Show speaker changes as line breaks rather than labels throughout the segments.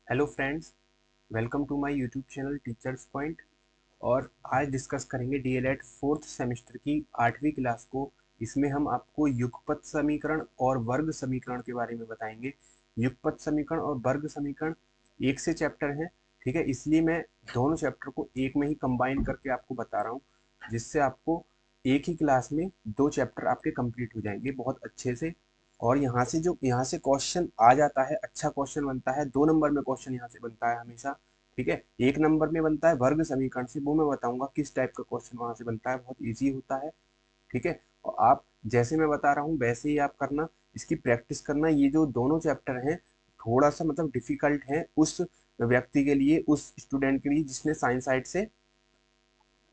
Hello friends, welcome to my YouTube channel teachers point. और आज discuss करेंगे DElEd fourth semester की 8वीं क्लास को। इसमें हम आपको युगपत समीकरण और वर्ग समीकरण के बारे में बताएंगे। युगपत समीकरण और वर्ग समीकरण एक से चैप्टर हैं, ठीक है। इसलिए मैं दोनों चैप्टर को एक में ही कंबाइन करके आपको बता रहा हूँ, जिससे आपको एक ही क्लास में दो चैप्टर आपके कंप्लीट हो जाएंगे बहुत अच्छे से। और यहाँ से क्वेश्चन आ जाता है, अच्छा क्वेश्चन बनता है। 2 नंबर में क्वेश्चन यहाँ से बनता है हमेशा, ठीक है। 1 नंबर में बनता है वर्ग समीकरण से, वो मैं बताऊंगा किस टाइप का क्वेश्चन वहां से बनता है, बहुत इजी होता है, ठीक है। और आप जैसे मैं बता रहा हूँ वैसे ही आप करना, इसकी प्रैक्टिस करना। ये जो दोनों चैप्टर हैं थोड़ा सा मतलब डिफिकल्ट है उस व्यक्ति के लिए, उस स्टूडेंट के लिए जिसने साइंस साइड से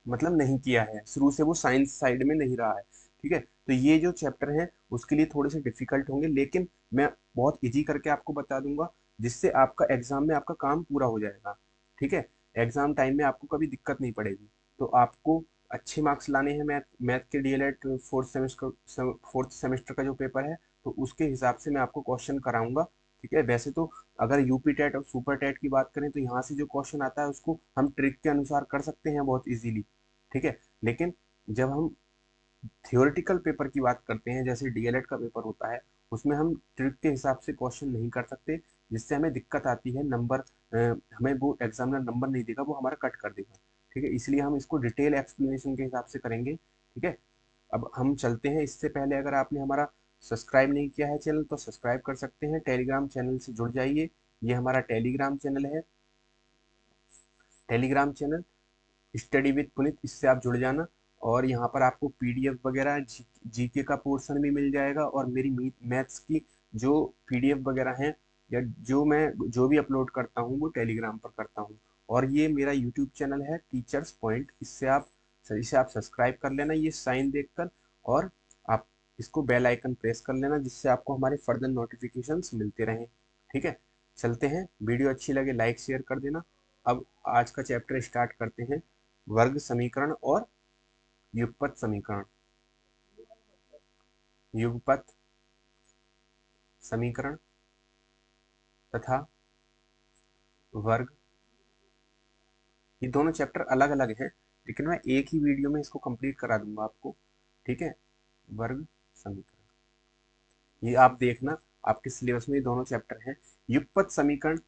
मतलब नहीं किया है, शुरू से वो साइंस साइड में नहीं रहा है, ठीक है। तो ये जो चैप्टर हैं उसके लिए थोड़े से डिफिकल्ट होंगे, लेकिन मैं बहुत इजी करके आपको बता दूंगा, जिससे आपका एग्जाम में आपका काम पूरा हो जाएगा, ठीक है। एग्जाम टाइम में आपको कभी दिक्कत नहीं पड़ेगी। तो आपको अच्छे मार्क्स लाने हैं मैथ मैथ के डीएलएड फोर्थ सेमेस्टर का जो पेपर है, तो उसके हिसाब से मैं आपको क्वेश्चन कराऊंगा, ठीक है। वैसे तो अगर यूपी टेट और सुपर टेट की बात करें तो यहाँ से जो क्वेश्चन आता है उसको हम ट्रिक के अनुसार कर सकते हैं बहुत इजीली, ठीक है। लेकिन जब हम थियोरेटिकल पेपर की बात करते हैं, जैसे डीएलएड का पेपर होता है, उसमें हम ट्रिक के हिसाब से क्वेश्चन नहीं कर सकते, जिससे हमें दिक्कत आती है। नंबर हमें वो एग्जामिनर नंबर नहीं देगा, वो हमारा कट कर देगा, ठीक है। इसलिए हम इसको डिटेल एक्सप्लेनेशन के हिसाब से करेंगे, ठीक है। अब हम चलते हैं। इससे पहले अगर आपने हमारा सब्सक्राइब नहीं किया है चैनल, तो सब्सक्राइब कर सकते हैं। टेलीग्राम चैनल से जुड़ जाइए, ये हमारा टेलीग्राम चैनल है। टेलीग्राम चैनल स्टडी विद पुनित, इससे आप जुड़ जाना। और यहाँ पर आपको पीडीएफ वगैरह जीके का पोर्शन भी मिल जाएगा, और मेरी मैथ्स की जो पीडीएफ वगैरह हैं, या जो भी अपलोड करता हूँ वो टेलीग्राम पर करता हूँ। और ये मेरा यूट्यूब चैनल है टीचर्स पॉइंट, इसे आप सब्सक्राइब कर लेना ये साइन देखकर, और आप इसको बेल आइकन प्रेस कर लेना, जिससे आपको हमारे फर्दर नोटिफिकेशंस मिलते रहें, ठीक है। चलते हैं, वीडियो अच्छी लगे लाइक शेयर कर देना। अब आज का चैप्टर स्टार्ट करते हैं। वर्ग समीकरण और युगपत समीकरण। युगपत समीकरण तथा वर्ग, ये दोनों चैप्टर अलग अलग हैं, लेकिन मैं एक ही वीडियो में इसको कंप्लीट करा दूंगा आपको, ठीक है। वर्ग समीकरण, ये आप देखना, आपके सिलेबस में ये दोनों चैप्टर हैं। युगपत समीकरण,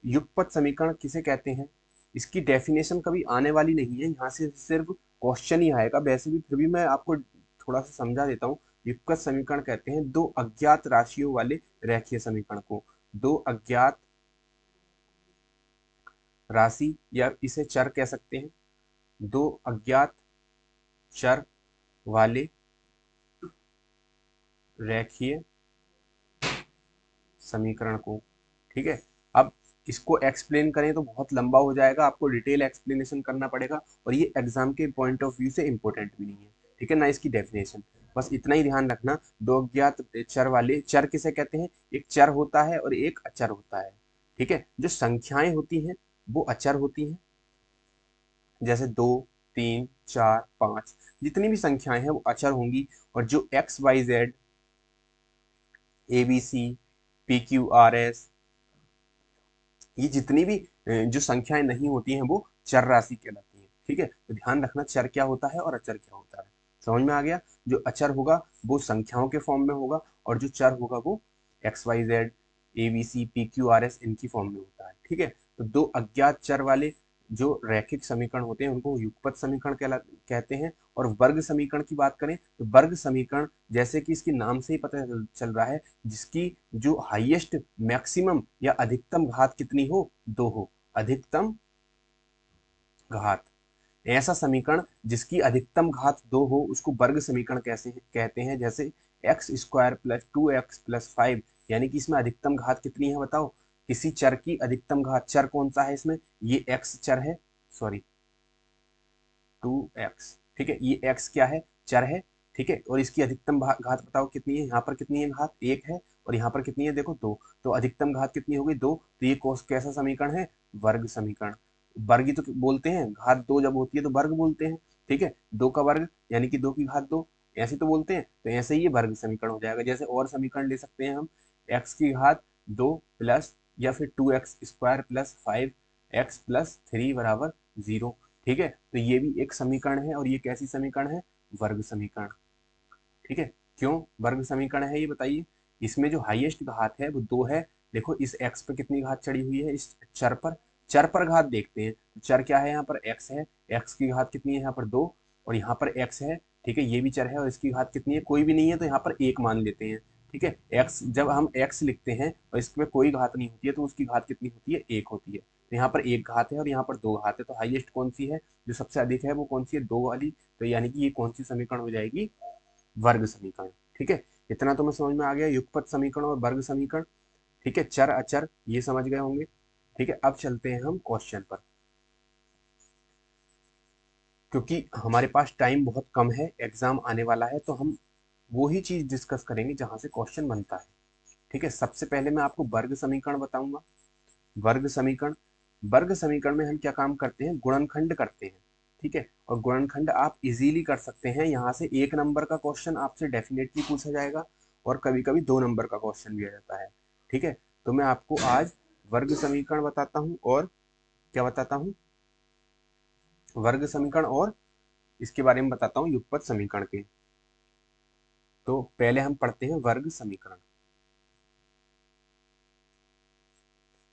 युगपत समीकरण किसे कहते हैं, इसकी डेफिनेशन कभी आने वाली नहीं है, यहाँ से सिर्फ क्वेश्चन ही आएगा। वैसे भी फिर भी मैं आपको थोड़ा सा समझा देता हूँ। युगपत समीकरण कहते हैं दो अज्ञात राशियों वाले रेखीय समीकरण को। दो अज्ञात राशि, या इसे चर कह सकते हैं, दो अज्ञात चर वाले रेखीय समीकरण को, ठीक है। अब इसको एक्सप्लेन करें तो बहुत लंबा हो जाएगा, आपको डिटेल एक्सप्लेनेशन करना पड़ेगा, और ये एग्जाम के पॉइंट ऑफ व्यू से इंपॉर्टेंट भी नहीं है, ठीक है ना, इसकी डेफिनेशन। बस इतना ही ध्यान रखना। दो अज्ञात चर वाले, चर किसे कहते हैं, एक चर होता है और एक अचर होता है, ठीक है। जो संख्याएं होती हैं वो अचर होती हैं, जैसे 2 3 4 5, जितनी भी संख्याएं हैं वो अचर होंगी। और जो XYZ ABC PQRS, ये जितनी भी जो संख्याएं नहीं होती हैं वो चर राशि कहलाती हैं, ठीक है। तो ध्यान रखना चर क्या होता है और अचर क्या होता है, समझ में आ गया। जो अचर होगा वो संख्याओं के फॉर्म में होगा, और जो चर होगा वो XYZ ABC PQRS इनकी फॉर्म में होता है, ठीक है। तो दो अज्ञात चर वाले जो रैखिक समीकरण होते हैं उनको युगपत समीकरण कहते हैं। और वर्ग समीकरण की बात करें तो वर्ग समीकरण, जैसे कि इसके नाम से ही पता चल रहा है, जिसकी जो हाईएस्ट मैक्सिमम या अधिकतम घात कितनी हो, 2 हो। अधिकतम घात, ऐसा समीकरण जिसकी अधिकतम घात 2 हो उसको वर्ग समीकरण कैसे कहते हैं। जैसे x² + 2x + 5, यानी कि इसमें अधिकतम घात कितनी है बताओ। किसी चर की अधिकतम घात, चर कौन सा है इसमें, ये x चर है, सॉरी 2x, ठीक है। ये x क्या है, चर है, ठीक है। और इसकी अधिकतम घात बताओ कितनी है, यहाँ पर कितनी है घात, 1 है, और यहाँ पर कितनी है देखो 2। तो अधिकतम घात कितनी हो गई, 2। तो ये कैसा समीकरण है, वर्ग समीकरण। वर्ग ही तो बोलते हैं, घात 2 जब होती है तो वर्ग बोलते हैं, ठीक है। 2 का वर्ग यानी कि 2 की घात 2, ऐसे तो बोलते हैं। तो ऐसे ही ये वर्ग समीकरण हो जाएगा। जैसे और समीकरण ले सकते हैं हम, x की घात 2 + या फिर 2x² प्लस 5x प्लस 3 बराबर 0। ठीक है, तो ये भी एक समीकरण है और ये कैसी समीकरण है? वर्ग समीकरण। ठीक है, क्यों वर्ग समीकरण है ये बताइए। इसमें जो हाईएस्ट घात है वो 2 है। देखो इस x पर कितनी घात चढ़ी हुई है, इस चर पर घात देखते हैं। चर क्या है यहाँ पर? x है। x की घात कितनी है यहाँ पर? 2। और यहाँ पर x है। ठीक है, ये भी चर है और इसकी घात कितनी है? कोई भी नहीं है, तो यहाँ पर 1 मान लेते हैं। ठीक है, x जब हम x लिखते हैं और इसमें कोई घात नहीं होती है तो उसकी घात कितनी होती है? 1 होती है। तो यहाँ पर 1 घात है और यहाँ पर 2 घात है, तो हाईएस्ट कौन सी है? जो सबसे अधिक है वो कौन सी है? 2 वाली। तो यानी कि ये कौन सी समीकरण हो जाएगी? वर्ग समीकरण। ठीक है, इतना तो मैं समझ में आ गया, युगपत समीकरण और वर्ग समीकरण। ठीक है, चर अचर ये समझ गए होंगे। ठीक है, अब चलते हैं हम क्वेश्चन पर, क्योंकि हमारे पास टाइम बहुत कम है, एग्जाम आने वाला है, तो हम वो ही चीज डिस्कस करेंगे जहां से क्वेश्चन बनता है। ठीक है, सबसे पहले मैं आपको वर्ग समीकरण बताऊंगा। वर्ग समीकरण, वर्ग समीकरण में हम क्या काम करते हैं? गुणनखंड करते हैं। ठीक है, और गुणनखंड आप इजीली कर सकते हैं। यहाँ से 1 नंबर का क्वेश्चन आपसे डेफिनेटली पूछा जाएगा और कभी कभी 2 नंबर का क्वेश्चन भी आ जाता है। ठीक है, तो मैं आपको आज वर्ग समीकरण बताता हूँ और क्या बताता हूँ? वर्ग समीकरण और इसके बारे में बताता हूँ युगपत समीकरण के। तो पहले हम पढ़ते हैं वर्ग समीकरण।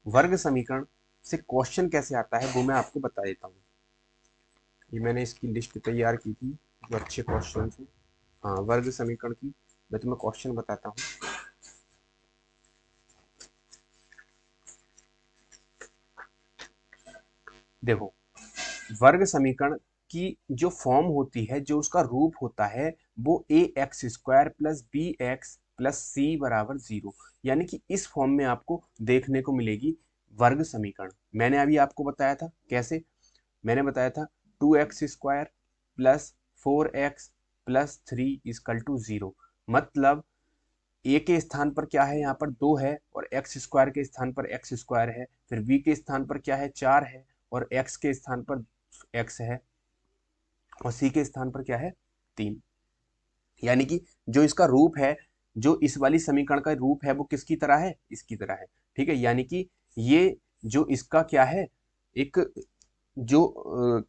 वर्ग समीकरण से क्वेश्चन कैसे आता है वो मैं आपको बता देता हूँ। ये मैंने इसकी लिस्ट तैयार की थी जो अच्छे क्वेश्चन थे। हाँ, वर्ग समीकरण की मैं तुम्हें क्वेश्चन बताता हूँ। देखो, वर्ग समीकरण की जो फॉर्म होती है, जो उसका रूप होता है, वो ax² plus bx plus c बराबर 0, यानी कि इस फॉर्म में आपको देखने को मिलेगी वर्ग समीकरण। मैंने अभी आपको बताया था कैसे, मैंने बताया था 2x² plus 4x plus 3 equal to 0। मतलब a के स्थान पर क्या है? यहाँ पर 2 है और x² के स्थान पर x² है। फिर b के स्थान पर क्या है? 4 है और x के स्थान पर x है और c के स्थान पर क्या है? 3। यानी कि जो इसका रूप है, जो इस वाली समीकरण का रूप है, वो किसकी तरह है? इसकी तरह है। ठीक है, यानी कि ये जो इसका क्या है, एक जो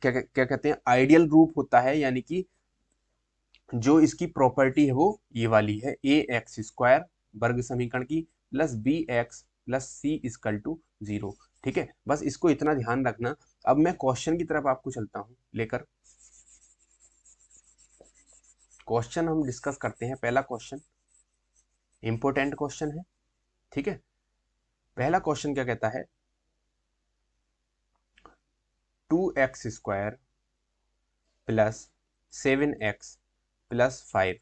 क्या क्या कहते हैं, आइडियल रूप होता है, यानी कि जो इसकी प्रॉपर्टी है वो ये वाली है, ax² वर्ग समीकरण की plus bx plus c equal to 0। ठीक है, बस इसको इतना ध्यान रखना। अब मैं क्वेश्चन की तरफ आपको चलता हूं लेकर। क्वेश्चन हम डिस्कस करते हैं। पहला क्वेश्चन इंपॉर्टेंट क्वेश्चन है। ठीक है, पहला क्वेश्चन क्या कहता है? 2x² plus 7x plus 5।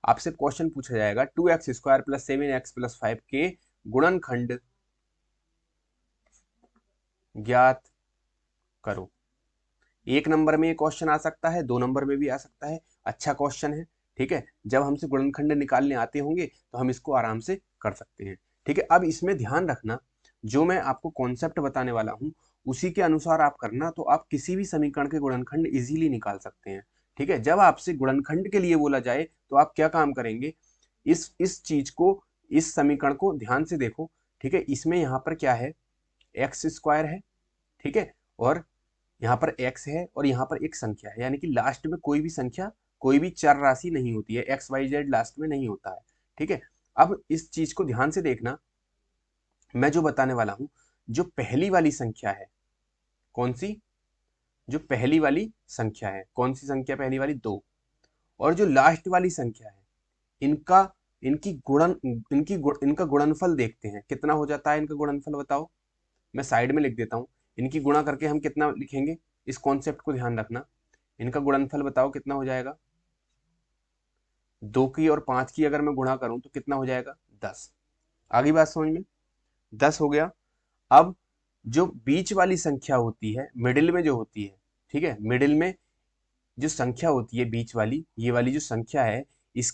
आपसे क्वेश्चन पूछा जाएगा 2x² प्लस 7x प्लस 5 के गुणनखंड ज्ञात करो। 1 नंबर में ये क्वेश्चन आ सकता है, 2 नंबर में भी आ सकता है। अच्छा क्वेश्चन है। ठीक है, जब हमसे गुणनखंड निकालने आते होंगे तो हम इसको आराम से कर सकते हैं। ठीक है, अब इसमें ध्यान रखना, जो मैं आपको कॉन्सेप्ट बताने वाला हूँ उसी के अनुसार आप करना, तो आप किसी भी समीकरण के गुणनखंड इजीली निकाल सकते हैं। ठीक है, जब आपसे गुणनखंड के लिए बोला जाए तो आप क्या काम करेंगे? इस चीज को, इस समीकरण को ध्यान से देखो। ठीक है, इसमें यहाँ पर क्या है? x² है। ठीक है, और यहाँ पर x है और यहाँ पर एक संख्या है, यानी कि लास्ट में कोई भी संख्या, कोई भी चर राशि नहीं होती है, एक्स वाई जेड लास्ट में नहीं होता है। ठीक है, अब इस चीज को ध्यान से देखना, मैं जो बताने वाला हूं, जो पहली वाली संख्या है, कौन सी? जो पहली वाली संख्या है, कौन सी संख्या पहली वाली? 2। और जो लास्ट वाली संख्या है, इनका इनका गुणनफल देखते हैं, कितना हो जाता है इनका गुणनफल बताओ। मैं साइड में लिख देता हूं, इनकी गुणा करके हम कितना लिखेंगे? इस कॉन्सेप्ट को ध्यान रखना। इनका गुणनफल बताओ कितना हो जाएगा? 2 की और 5 की अगर मैं गुणा करूं तो कितना हो जाएगा? 10। आगे बात समझ में? 10 हो गया। अब जो बीच वाली संख्या होती है, मिडिल में जो होती है, ठीक है, मिडिल में जो संख्या होती है बीच वाली, ये वाली जो संख्या है, इस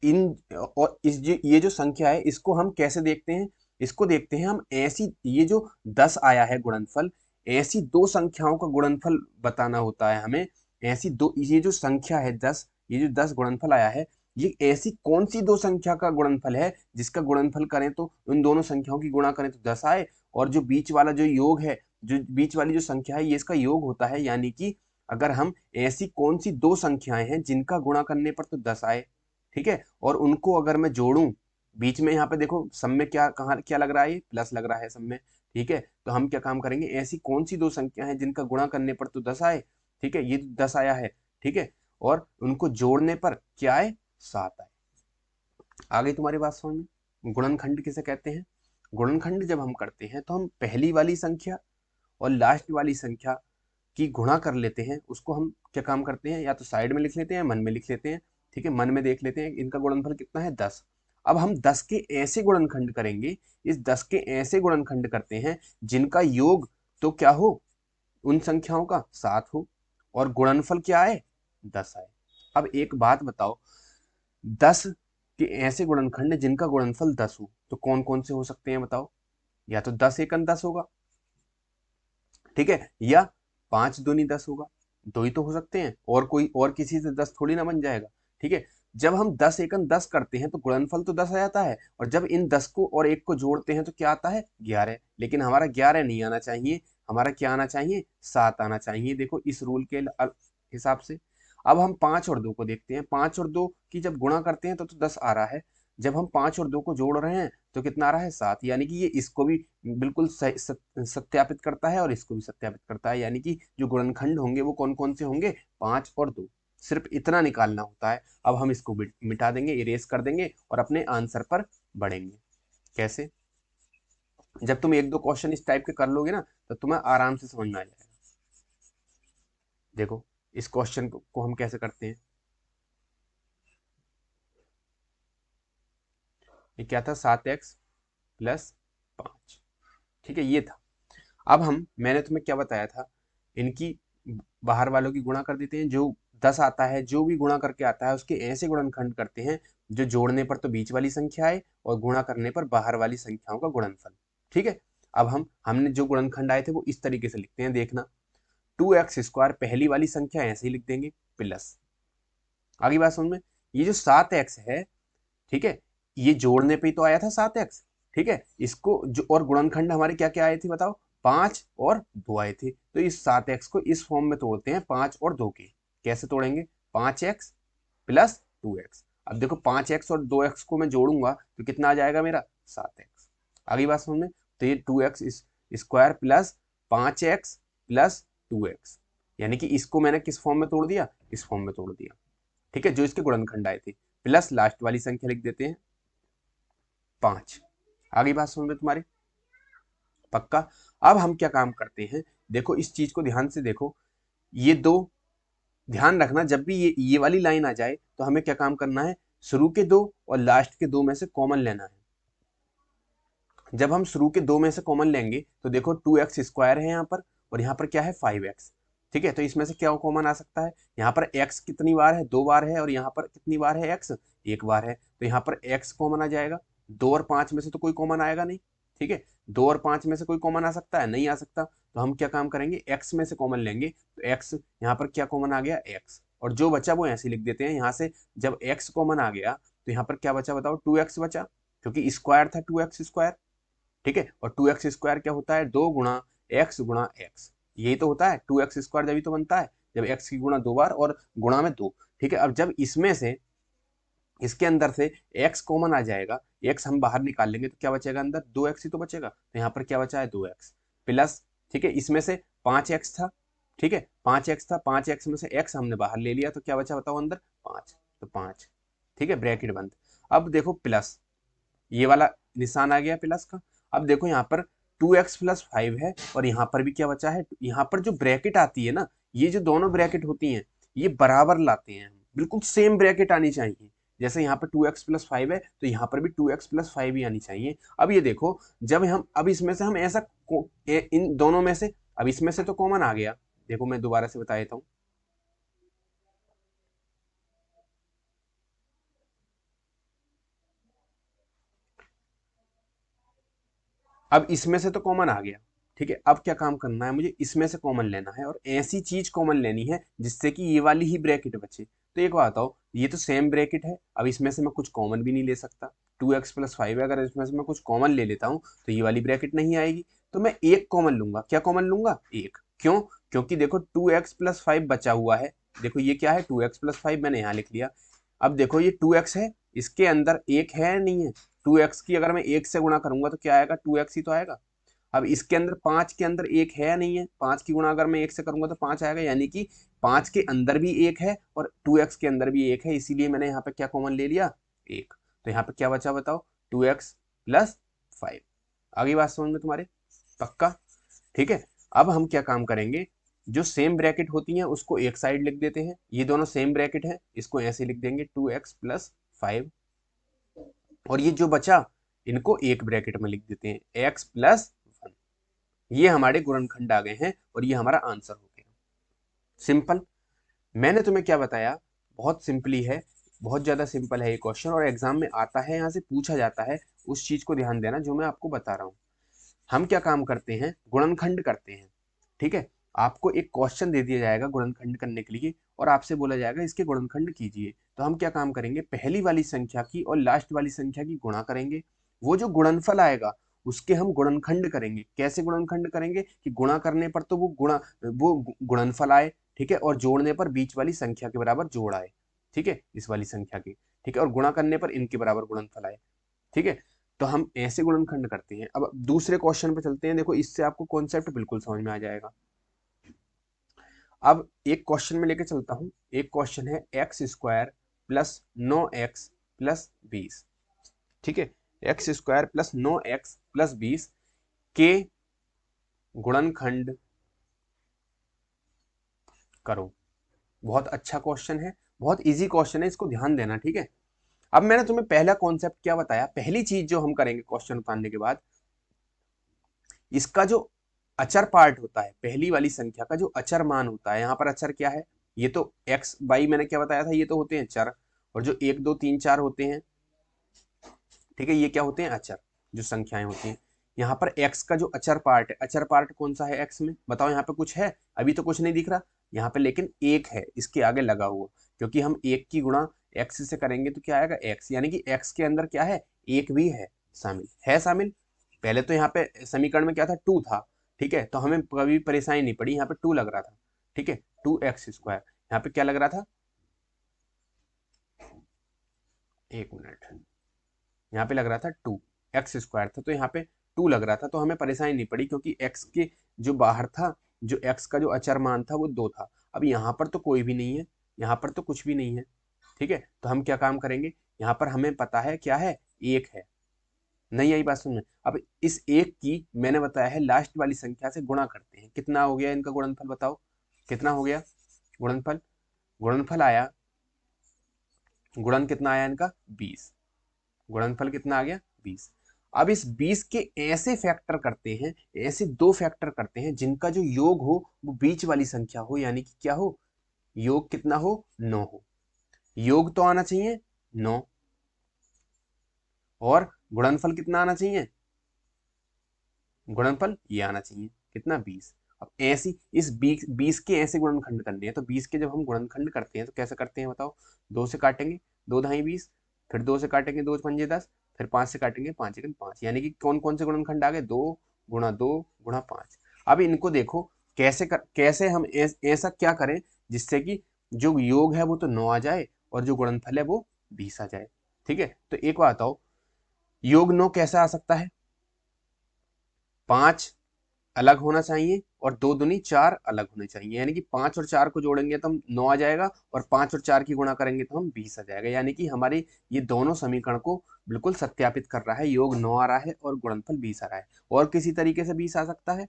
इन और इस जो ये जो संख्या है, इसको हम कैसे देखते हैं? इसको देखते हैं हम ऐसी, ये जो 10 आया है गुणनफल, ऐसी दो संख्याओं का गुणनफल बताना होता है हमें। ऐसी दो, ये जो संख्या है 10, ये जो 10 गुणनफल आया है, ये ऐसी कौन सी दो संख्या का गुणनफल है जिसका गुणनफल करें तो उन दोनों संख्याओं की गुणा करें तो 10 आए, और जो बीच वाला जो योग है, जो बीच वाली जो संख्या है, ये इसका योग होता है। यानी कि अगर हम ऐसी कौन सी दो संख्याएं हैं जिनका गुणा करने पर तो 10 आए, ठीक है, और उनको अगर मैं जोड़ूं, बीच में यहाँ पे देखो सम में क्या कहाँ क्या लग रहा है, ये प्लस लग रहा है सम में, ठीक है, तो हम क्या काम करेंगे, ऐसी कौन सी दो संख्या है जिनका गुणा करने पर तो 10 आए, ठीक है, ये 10 आया है, ठीक है, और उनको जोड़ने पर क्या आए, 7 आए। आ गई तुम्हारी बात समझ में? गुणनखंड किसे कहते हैं? गुणनखंड जब हम करते हैं तो हम पहली वाली संख्या और लास्ट वाली संख्या की गुणा कर लेते हैं, उसको हम क्या काम करते हैं, या तो साइड में लिख लेते हैं, मन में लिख लेते हैं, ठीक है, मन में देख लेते हैं इनका गुणनफल कितना है, 10। अब हम 10 के ऐसे गुणनखंड करेंगे, इस 10 के ऐसे गुणनखंड करते हैं जिनका योग तो क्या हो, उन संख्याओं का 7 हो, और गुणनफल क्या आए, 10 आए। अब एक बात बताओ, 10 के ऐसे गुणनखंड जिनका गुणनफल 10 हो तो कौन कौन से हो सकते हैं बताओ? या तो 10 एकन 10 होगा, ठीक है, या 5 दूनी 10 होगा, दो ही तो हो सकते हैं, और कोई और किसी से 10 थोड़ी ना बन जाएगा, ठीक है। जब हम 10 एकन 10 करते हैं तो गुणनफल तो 10 आ जाता है, और जब इन 10 को और एक को जोड़ते हैं तो क्या आता है, 11। लेकिन हमारा 11 नहीं आना चाहिए, हमारा क्या आना चाहिए, 7 आना चाहिए, देखो इस रूल के हिसाब से। अब हम 5 और 2 को देखते हैं, 5 और 2 की जब गुणा करते हैं तो 10 आ रहा है, जब हम 5 और 2 को जोड़ रहे हैं तो कितना आ रहा है, 7। यानी कि ये इसको भी बिल्कुल सत्यापित करता है और इसको भी सत्यापित करता है, यानी कि जो गुणनखंड होंगे वो कौन कौन से होंगे, 5 और 2। सिर्फ इतना निकालना होता है। अब हम इसको मिटा देंगे, इरेज कर देंगे और अपने आंसर पर बढ़ेंगे। कैसे? जब तुम एक दो क्वेश्चन इस टाइप के कर लोगे ना तो तुम्हें आराम से समझ में आ जाएगा। देखो इस क्वेश्चन को हम कैसे करते हैं, ये क्या था, 7x प्लस 5, ठीक है, ये था। अब मैंने तुम्हें क्या बताया था, इनकी बाहर वालों की गुणा कर देते हैं, जो 10 आता है जो भी गुणा करके आता है उसके ऐसे गुणनखंड करते हैं जो जोड़ने पर तो बीच वाली संख्या आए और गुणा करने पर बाहर वाली संख्याओं का गुणनफल, ठीक है। अब हमने जो गुणनखंड आए थे वो इस तरीके से लिखते हैं, देखना, 2x² पहली वाली संख्या ऐसे ही लिख देंगे, प्लस, आगे बात समझ में, ये जो 7x है, ठीक है, ये जोड़ने पे ही तो आया था 7x, ठीक है, इसको जो और गुणनखंड हमारे क्या क्या आए थे बताओ, 5 और 2 आए थे, तो इस 7x को इस फॉर्म में तोड़ते हैं 5 और 2 के। कैसे तोड़ेंगे, 5x प्लस 2x। अब देखो 5x और 2x को मैं जोड़ूंगा तो कितना आ जाएगा मेरा, 7x। आगे बात समझ में, तो ये 2x square plus 5x plus 2x, यानी कि इसको मैंने किस फॉर्म में तोड़ दिया, इस फॉर्म में तोड़ दिया, ठीक है, जो इसके गुणनखंड आए थे, प्लस लास्ट वाली संख्या लिख देते हैं 5। आगे बात समझ में तुम्हारी, पक्का? अब हम क्या काम करते हैं, देखो इस चीज को ध्यान से देखो, ये दो, ध्यान रखना जब भी ये वाली लाइन आ जाए तो हमें क्या काम करना है, शुरू के दो और लास्ट के दो में से कॉमन लेना है। जब हम शुरू के दो में से कॉमन लेंगे तो देखो 2x² है यहाँ पर, और यहाँ पर क्या है, 5x, ठीक है, तो इसमें से क्या कॉमन आ सकता है, यहाँ पर x कितनी बार है, 2 बार है, और यहाँ पर कितनी बार है, x 1 बार है, तो यहाँ पर x कॉमन आ जाएगा। 2 और 5 में से तो कोई कॉमन आएगा नहीं, ठीक है, 2 और 5 में से कोई कॉमन आ सकता है, नहीं आ सकता, तो हम क्या काम करेंगे, x में से कॉमन लेंगे, तो x यहाँ पर क्या कॉमन आ गया, x, और जो बचा वो ऐसे लिख देते हैं यहाँ से। जब x कॉमन आ गया तो यहाँ पर क्या बचा बताओ, 2x बचा, क्योंकि स्क्वायर था 2x², ठीक है, और 2x² क्या होता है, 2 गुणा x गुणा x, यही तो होता है, 2x² जब ही तो बनता है जब x की गुणा 2 बार और गुणा में 2, ठीक है। अब जब इसमें से इसके अंदर से x कॉमन आ जाएगा, x हम बाहर निकाल लेंगे तो क्या बचेगा अंदर, 2x ही तो बचेगा, तो यहाँ पर क्या बचा है, 2x प्लस, ठीक है, इसमें से 5x था, ठीक है, 5x था, 5x में से x हमने बाहर ले लिया तो क्या बचा बताओ अंदर, 5, तो 5, ठीक है, ब्रैकेट बंद। अब देखो प्लस, ये वाला निशान आ गया प्लस का। अब देखो यहाँ पर 2x प्लस 5 है, और यहाँ पर भी क्या बचा है, यहाँ पर जो ब्रैकेट आती है ना, ये जो दोनों ब्रैकेट होती हैं ये बराबर लाते हैं, बिल्कुल सेम ब्रैकेट आनी चाहिए। जैसे यहाँ पर 2x प्लस 5 है तो यहाँ पर भी 2x प्लस 5 ही आनी चाहिए। अब ये देखो, जब हम अब इसमें से हम ऐसा इन दोनों में से, अब इसमें से तो कॉमन आ गया, देखो मैं दोबारा से बता देता हूँ, अब इसमें से तो कॉमन आ गया, ठीक है, अब क्या काम करना है, मुझे इसमें से कॉमन लेना है और ऐसी चीज कॉमन लेनी है जिससे कि ये वाली ही ब्रैकेट बचे। तो एक बात बताओ, ये तो सेम ब्रैकेट है, अब इसमें से मैं कुछ कॉमन भी नहीं ले सकता। 2x+5 है, अगर इसमें से मैं कुछ कॉमन ले लेता हूँ तो ये वाली ब्रैकेट नहीं आएगी। तो मैं एक कॉमन लूंगा। क्या कॉमन लूंगा? एक। क्यों? क्योंकि देखो 2x+5 बचा हुआ है। देखो ये क्या है, 2x+5 मैंने यहाँ लिख लिया। अब देखो ये 2x है, इसके अंदर एक है नहीं है। 2x की अगर मैं एक से गुणा करूंगा तो क्या आएगा? 2x ही तो आएगा। अब इसके अंदर 5 के अंदर एक है नहीं है, 5 की गुणा अगर मैं एक से करूंगा तो 5 आएगा, यानी कि 5 के अंदर भी एक है और 2x के अंदर भी एक है, इसीलिए मैंने यहाँ पे क्या कॉमन ले लिया? एक। तो यहाँ पे क्या बचा बताओ? 2x+5। आगे बात समझ में तुम्हारे? पक्का? ठीक है, अब हम क्या काम करेंगे, जो सेम ब्रैकेट होती हैं उसको एक साइड लिख देते हैं। ये दोनों सेम ब्रैकेट है, इसको ऐसे लिख देंगे 2x+5, और ये जो बचा इनको एक ब्रैकेट में लिख देते हैं x+1। ये हमारे गुणनखंड आ गए हैं और ये हमारा आंसर हो गया। सिंपल। मैंने तुम्हें क्या बताया, बहुत सिंपली है, बहुत ज्यादा सिंपल है ये क्वेश्चन, और एग्जाम में आता है, यहाँ से पूछा जाता है। उस चीज को ध्यान देना जो मैं आपको बता रहा हूँ। हम क्या काम करते हैं, गुणनखंड करते हैं। ठीक है, आपको एक क्वेश्चन दे दिया जाएगा गुणनखंड करने के लिए और आपसे बोला जाएगा इसके गुणनखंड कीजिए। तो हम क्या काम करेंगे, पहली वाली संख्या की और लास्ट वाली संख्या की गुणा करेंगे। वो जो गुणनफल आएगा उसके हम गुणनखंड करेंगे। कैसे गुणनखंड करेंगे कि गुणा करने पर तो वो गुणनफल आए, ठीक है, और जोड़ने पर बीच वाली संख्या के बराबर जोड़ आए, ठीक है, इस वाली संख्या की, ठीक है, और गुणा करने पर इनके बराबर गुणनफल आए। ठीक है, तो हम ऐसे गुणनखंड करते हैं। अब दूसरे क्वेश्चन पे चलते हैं। देखो इससे आपको कॉन्सेप्ट बिल्कुल समझ में आ जाएगा। अब एक क्वेश्चन में लेके चलता हूं। एक क्वेश्चन है x² + 9x + 20। ठीक है, x² + 9x + 20 के गुणनखंड करो। बहुत अच्छा क्वेश्चन है, बहुत इजी क्वेश्चन है, इसको ध्यान देना। ठीक है, अब मैंने तुम्हें पहला कॉन्सेप्ट क्या बताया, पहली चीज जो हम करेंगे क्वेश्चन उतारने के बाद, इसका जो अचर पार्ट होता है, पहली वाली संख्या का जो अचर मान होता है, यहाँ पर अचर क्या है, ये तो एक्स वाई मैंने क्या बताया था, ये तो होते हैं चर, और जो 1 2 3 4 होते हैं, ठीक है, ये क्या होते हैं? अचर, जो संख्याएं होती हैं। यहाँ पर x का जो अचर पार्ट है, अचर पार्ट कौन सा है x में, बताओ? यहाँ पे कुछ है? अभी तो कुछ नहीं दिख रहा यहाँ पे, लेकिन एक है इसके आगे लगा हुआ, क्योंकि हम एक की गुणा x से करेंगे तो क्या आएगा? x, यानी कि x के अंदर क्या है? एक भी है शामिल, है शामिल। पहले तो यहाँ पे समीकरण में क्या था? 2 था, ठीक है, तो हमें कभी परेशानी नहीं पड़ी, यहाँ पे 2 लग रहा था, ठीक है, 2x²। यहाँ पे क्या लग रहा था? एक मिनट, यहाँ पे लग रहा था 2x² था, तो यहाँ पे 2 लग रहा था, तो हमें परेशानी नहीं पड़ी, क्योंकि x के जो बाहर था, जो x का जो अचर मान था वो 2 था। अब यहाँ पर तो कोई भी नहीं है, यहाँ पर तो कुछ भी नहीं है, ठीक है, तो हम क्या काम करेंगे, यहाँ पर हमें पता है क्या है? एक है। नहीं आई बात समझ में? अब इस एक की मैंने बताया है लास्ट वाली संख्या से गुणा करते हैं। कितना हो गया इनका गुणनफल, बताओ कितना हो गया गुणनफल? गुणनफल आया, गुणन कितना आया इनका? 20। गुणनफल कितना आ गया? 20। अब इस 20 के ऐसे फैक्टर करते हैं, ऐसे दो फैक्टर करते हैं जिनका जो योग हो वो बीच वाली संख्या हो, यानी कि क्या हो? योग कितना हो? 9 हो। योग तो आना चाहिए 9, और गुणनफल कितना आना चाहिए? गुणनफल ये आना चाहिए कितना? 20। अब ऐसी इस 20 के ऐसे गुणनखंड करने हैं, तो 20 के जब हम गुणनखंड करते हैं तो कैसे करते हैं बताओ? 2 से काटेंगे, 2 ढाई 20, फिर 2 से काटेंगे, 2 पंजे 10, फिर 5 से काटेंगे, 5 एकम 5, यानी कि कौन कौन से गुणनखंड आ गए? 2 गुणा 2 गुणा 5। अब इनको देखो कैसे हम ऐसा क्या करें जिससे कि जो योग है वो तो 9 आ जाए और जो गुणनफल है वो 20 आ जाए। ठीक है, तो एक बात बताओ, योग 9 कैसे आ सकता है? 5 अलग होना चाहिए और 2 दूनी 4 अलग होने चाहिए, यानी कि 5 और 4 को जोड़ेंगे तो हम 9 आ जाएगा, और 5 और 4 की गुणा करेंगे तो हम 20 आ जाएगा, यानी कि हमारे ये दोनों समीकरण को बिल्कुल सत्यापित कर रहा है। योग 9 आ रहा है और गुणनफल 20 आ रहा है। और किसी तरीके से 20 आ सकता है,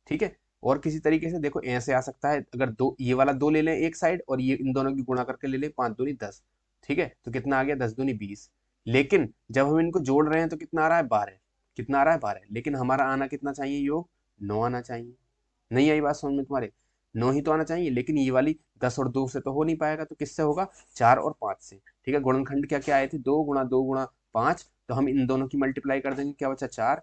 ठीक है, और किसी तरीके से देखो ऐसे आ सकता है, अगर दो ये वाला 2 ले लें एक साइड और ये इन दोनों की गुणा करके ले लें, 5 दूनी 10, ठीक है, तो कितना आ गया? 10 दूनी 20। लेकिन जब हम इनको जोड़ रहे हैं तो कितना आ रहा है? 12। कितना आ रहा है? 12। लेकिन हमारा आना कितना चाहिए? योग 9 आना चाहिए। नहीं आई बात समझ में तुम्हारे? 9 ही तो आना चाहिए, लेकिन ये वाली 10 और 2 से तो हो नहीं पाएगा, तो किससे होगा? 4 और 5 से। ठीक है, गुणनखंड क्या क्या आए थे? 2 गुणा 2 गुणा 5, तो हम इन दोनों की मल्टीप्लाई कर देंगे, क्या बचा? 4।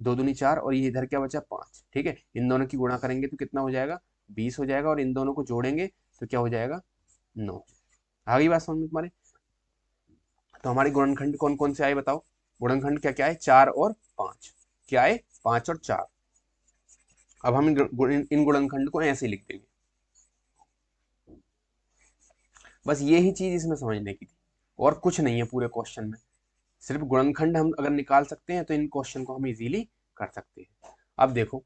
2 दूनी 4 और ये इधर क्या बचा 5। ठीक है, इन दोनों की गुणा करेंगे तो कितना हो जाएगा 20 हो जाएगा और इन दोनों को जोड़ेंगे तो क्या हो जाएगा 9। आ गई बात समझ में तुम्हारे? तो हमारे गुणनखंड कौन कौन से आए बताओ? गुणनखंड क्या क्या है 4 और 5। क्या है 5 और 4। अब हम इन गुणनखंड को ऐसे लिख देंगे। बस ये ही चीज इसमें समझने की थी और कुछ नहीं है पूरे क्वेश्चन में। सिर्फ गुणनखंड हम अगर निकाल सकते हैं तो इन क्वेश्चन को हम इजीली कर सकते हैं। अब देखो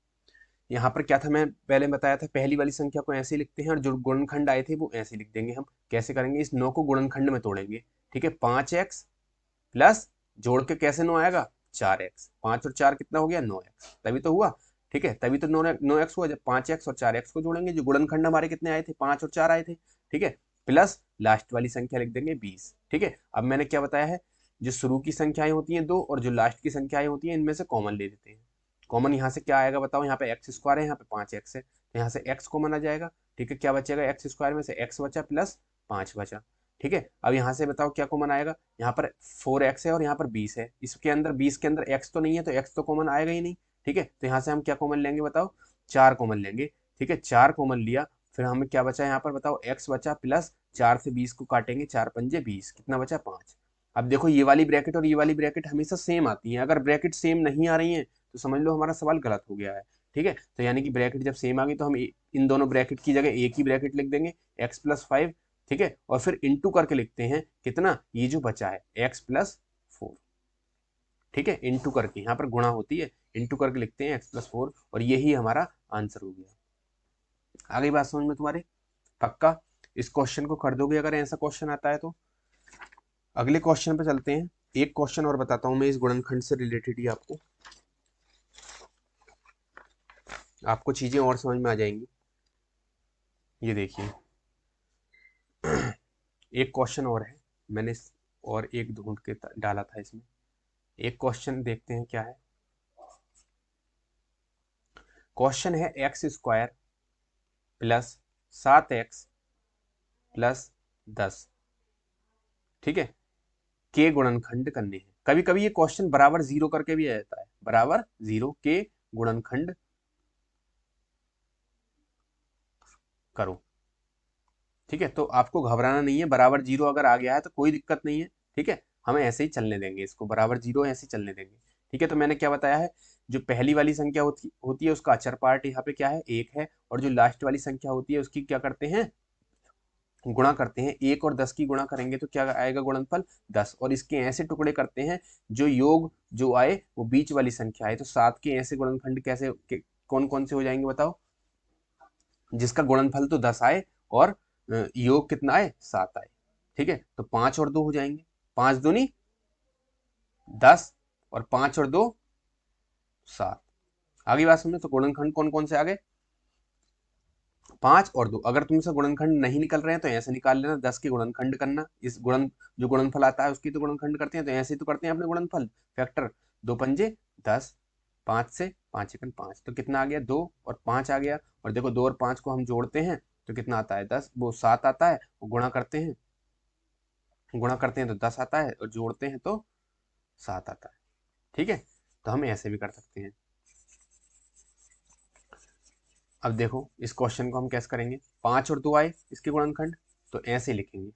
यहाँ पर क्या था, मैं पहले बताया था पहली वाली संख्या को ऐसे लिखते हैं और जो गुणनखंड आए थे वो ऐसे लिख देंगे। हम कैसे करेंगे, इस 9 को गुणनखंड में तोड़ेंगे। ठीक है, 5x प्लस जोड़ के कैसे 9 आएगा 4x। 5 और 4 कितना हो गया 9x, तभी तो हुआ। ठीक है, तभी तो 9x हुआ जब 5x और 4x को जोड़ेंगे। जो गुणनखंड हमारे कितने आए थे 5 और 4 आए थे। ठीक है, प्लस लास्ट वाली संख्या लिख देंगे 20। ठीक है, अब मैंने क्या बताया है, जो शुरू की संख्याएं होती हैं 2 और जो लास्ट की संख्याएं होती हैं इनमें से कॉमन ले लेते हैं। कॉमन यहाँ से क्या आएगा बताओ, यहाँ पे एक्स स्क्वायर है, यहाँ पे 5x है तो यहाँ से x कॉमन आ जाएगा। ठीक है, क्या बचेगा एक्स स्क्वायर में से x बचा प्लस 5 बचा। ठीक है, अब यहाँ से बताओ क्या कॉमन आएगा, यहाँ पर 4x है और यहाँ पर 20 है। इसके अंदर 20 के अंदर x तो नहीं है तो x तो कॉमन आएगा ही नहीं। ठीक है, तो यहाँ से हम क्या कॉमन लेंगे बताओ 4 कॉमन लेंगे। ठीक है, 4 कॉमन लिया, फिर हमें क्या बचा यहाँ पर बताओ x बचा प्लस 4 से 20 को काटेंगे 4 पंजे 20, कितना बचा 5। अब देखो ये वाली ब्रैकेट और ये वाली ब्रैकेट हमेशा सेम आती है, अगर ब्रैकेट सेम नहीं आ रही है तो समझ लो हमारा सवाल गलत हो गया है। ठीक है, तो यानी कि ब्रैकेट जब सेम आ गई तो हम इन दोनों ब्रैकेट की जगह एक ही ब्रैकेट लिख देंगे x प्लस 5। ठीक है, और फिर इंटू करके लिखते हैं कितना, ये जो बचा है x प्लस 4। ठीक है, इंटू करके यहाँ पर गुणा होती है, इंटू करके लिखते हैं x प्लस 4 और यही हमारा आंसर हो गया। आ गई बात समझ में तुम्हारे? पक्का इस क्वेश्चन को कर दोगे अगर ऐसा क्वेश्चन आता है तो? अगले क्वेश्चन पे चलते हैं। एक क्वेश्चन और बताता हूं मैं इस गुणनखंड से रिलेटेड ही, आपको चीजें और समझ में आ जाएंगी। ये देखिए एक क्वेश्चन और है, मैंने और एक ढूंढ के डाला था इसमें। एक क्वेश्चन देखते हैं क्या है। क्वेश्चन है x square plus 7x plus 10। ठीक है, के गुणनखंड करने हैं। कभी कभी ये क्वेश्चन बराबर 0 करके भी आ जाता है, बराबर 0 के गुणनखंड करो। ठीक है, तो आपको घबराना नहीं है, बराबर 0 अगर आ गया है तो कोई दिक्कत नहीं है। ठीक है, हमें ऐसे ही चलने देंगे, इसको बराबर 0 ऐसे ही चलने देंगे। ठीक है, तो मैंने क्या बताया है, जो पहली वाली संख्या होती है उसका अचर पार्ट यहाँ पे क्या है 1 है, और जो लास्ट वाली संख्या होती है उसकी क्या करते हैं गुणा करते हैं। 1 और 10 की गुणा करेंगे तो क्या आएगा गुणनफल 10, और इसके ऐसे टुकड़े करते हैं जो योग जो आए वो बीच वाली संख्या है। तो 7 के ऐसे गुणनखंड कैसे कौन कौन से हो जाएंगे बताओ, जिसका गुणनफल तो 10 आए और योग कितना आए 7 आए। ठीक है, तो 5 और 2 हो जाएंगे, 5 दूनी 10 और 5 और 2 7। आगे बात समझो, तो गुणनखंड कौन कौन से आ गए 5 और 2। अगर तुमसे गुणनखंड नहीं निकल रहे हैं तो ऐसे निकाल लेना, 10 के गुणनखंड करना, इस जो गुणनफल आता है उसकी तो गुणनखंड करते हैं, तो ऐसे ही तो करते हैं अपने गुणनफल फैक्टर। 2 पंजे 10, 5 से 5 एकन 5, तो कितना आ गया 2 और 5 आ गया। और देखो 2 और 5 को हम जोड़ते हैं तो कितना आता है 10, वो 7 आता है, वो गुणा करते हैं तो 10 आता है और जोड़ते हैं तो 7 आता है। ठीक है, तो हम ऐसे भी कर सकते हैं। अब देखो इस क्वेश्चन को हम कैसे करेंगे, 5 और 2 आए इसके गुणनखंड, तो ऐसे लिखेंगे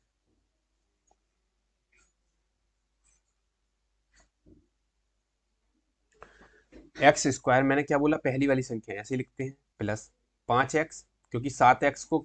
एक्स स्क्वायर, मैंने क्या बोला पहली वाली संख्या ऐसे लिखते हैं, प्लस 5x, क्योंकि 7x को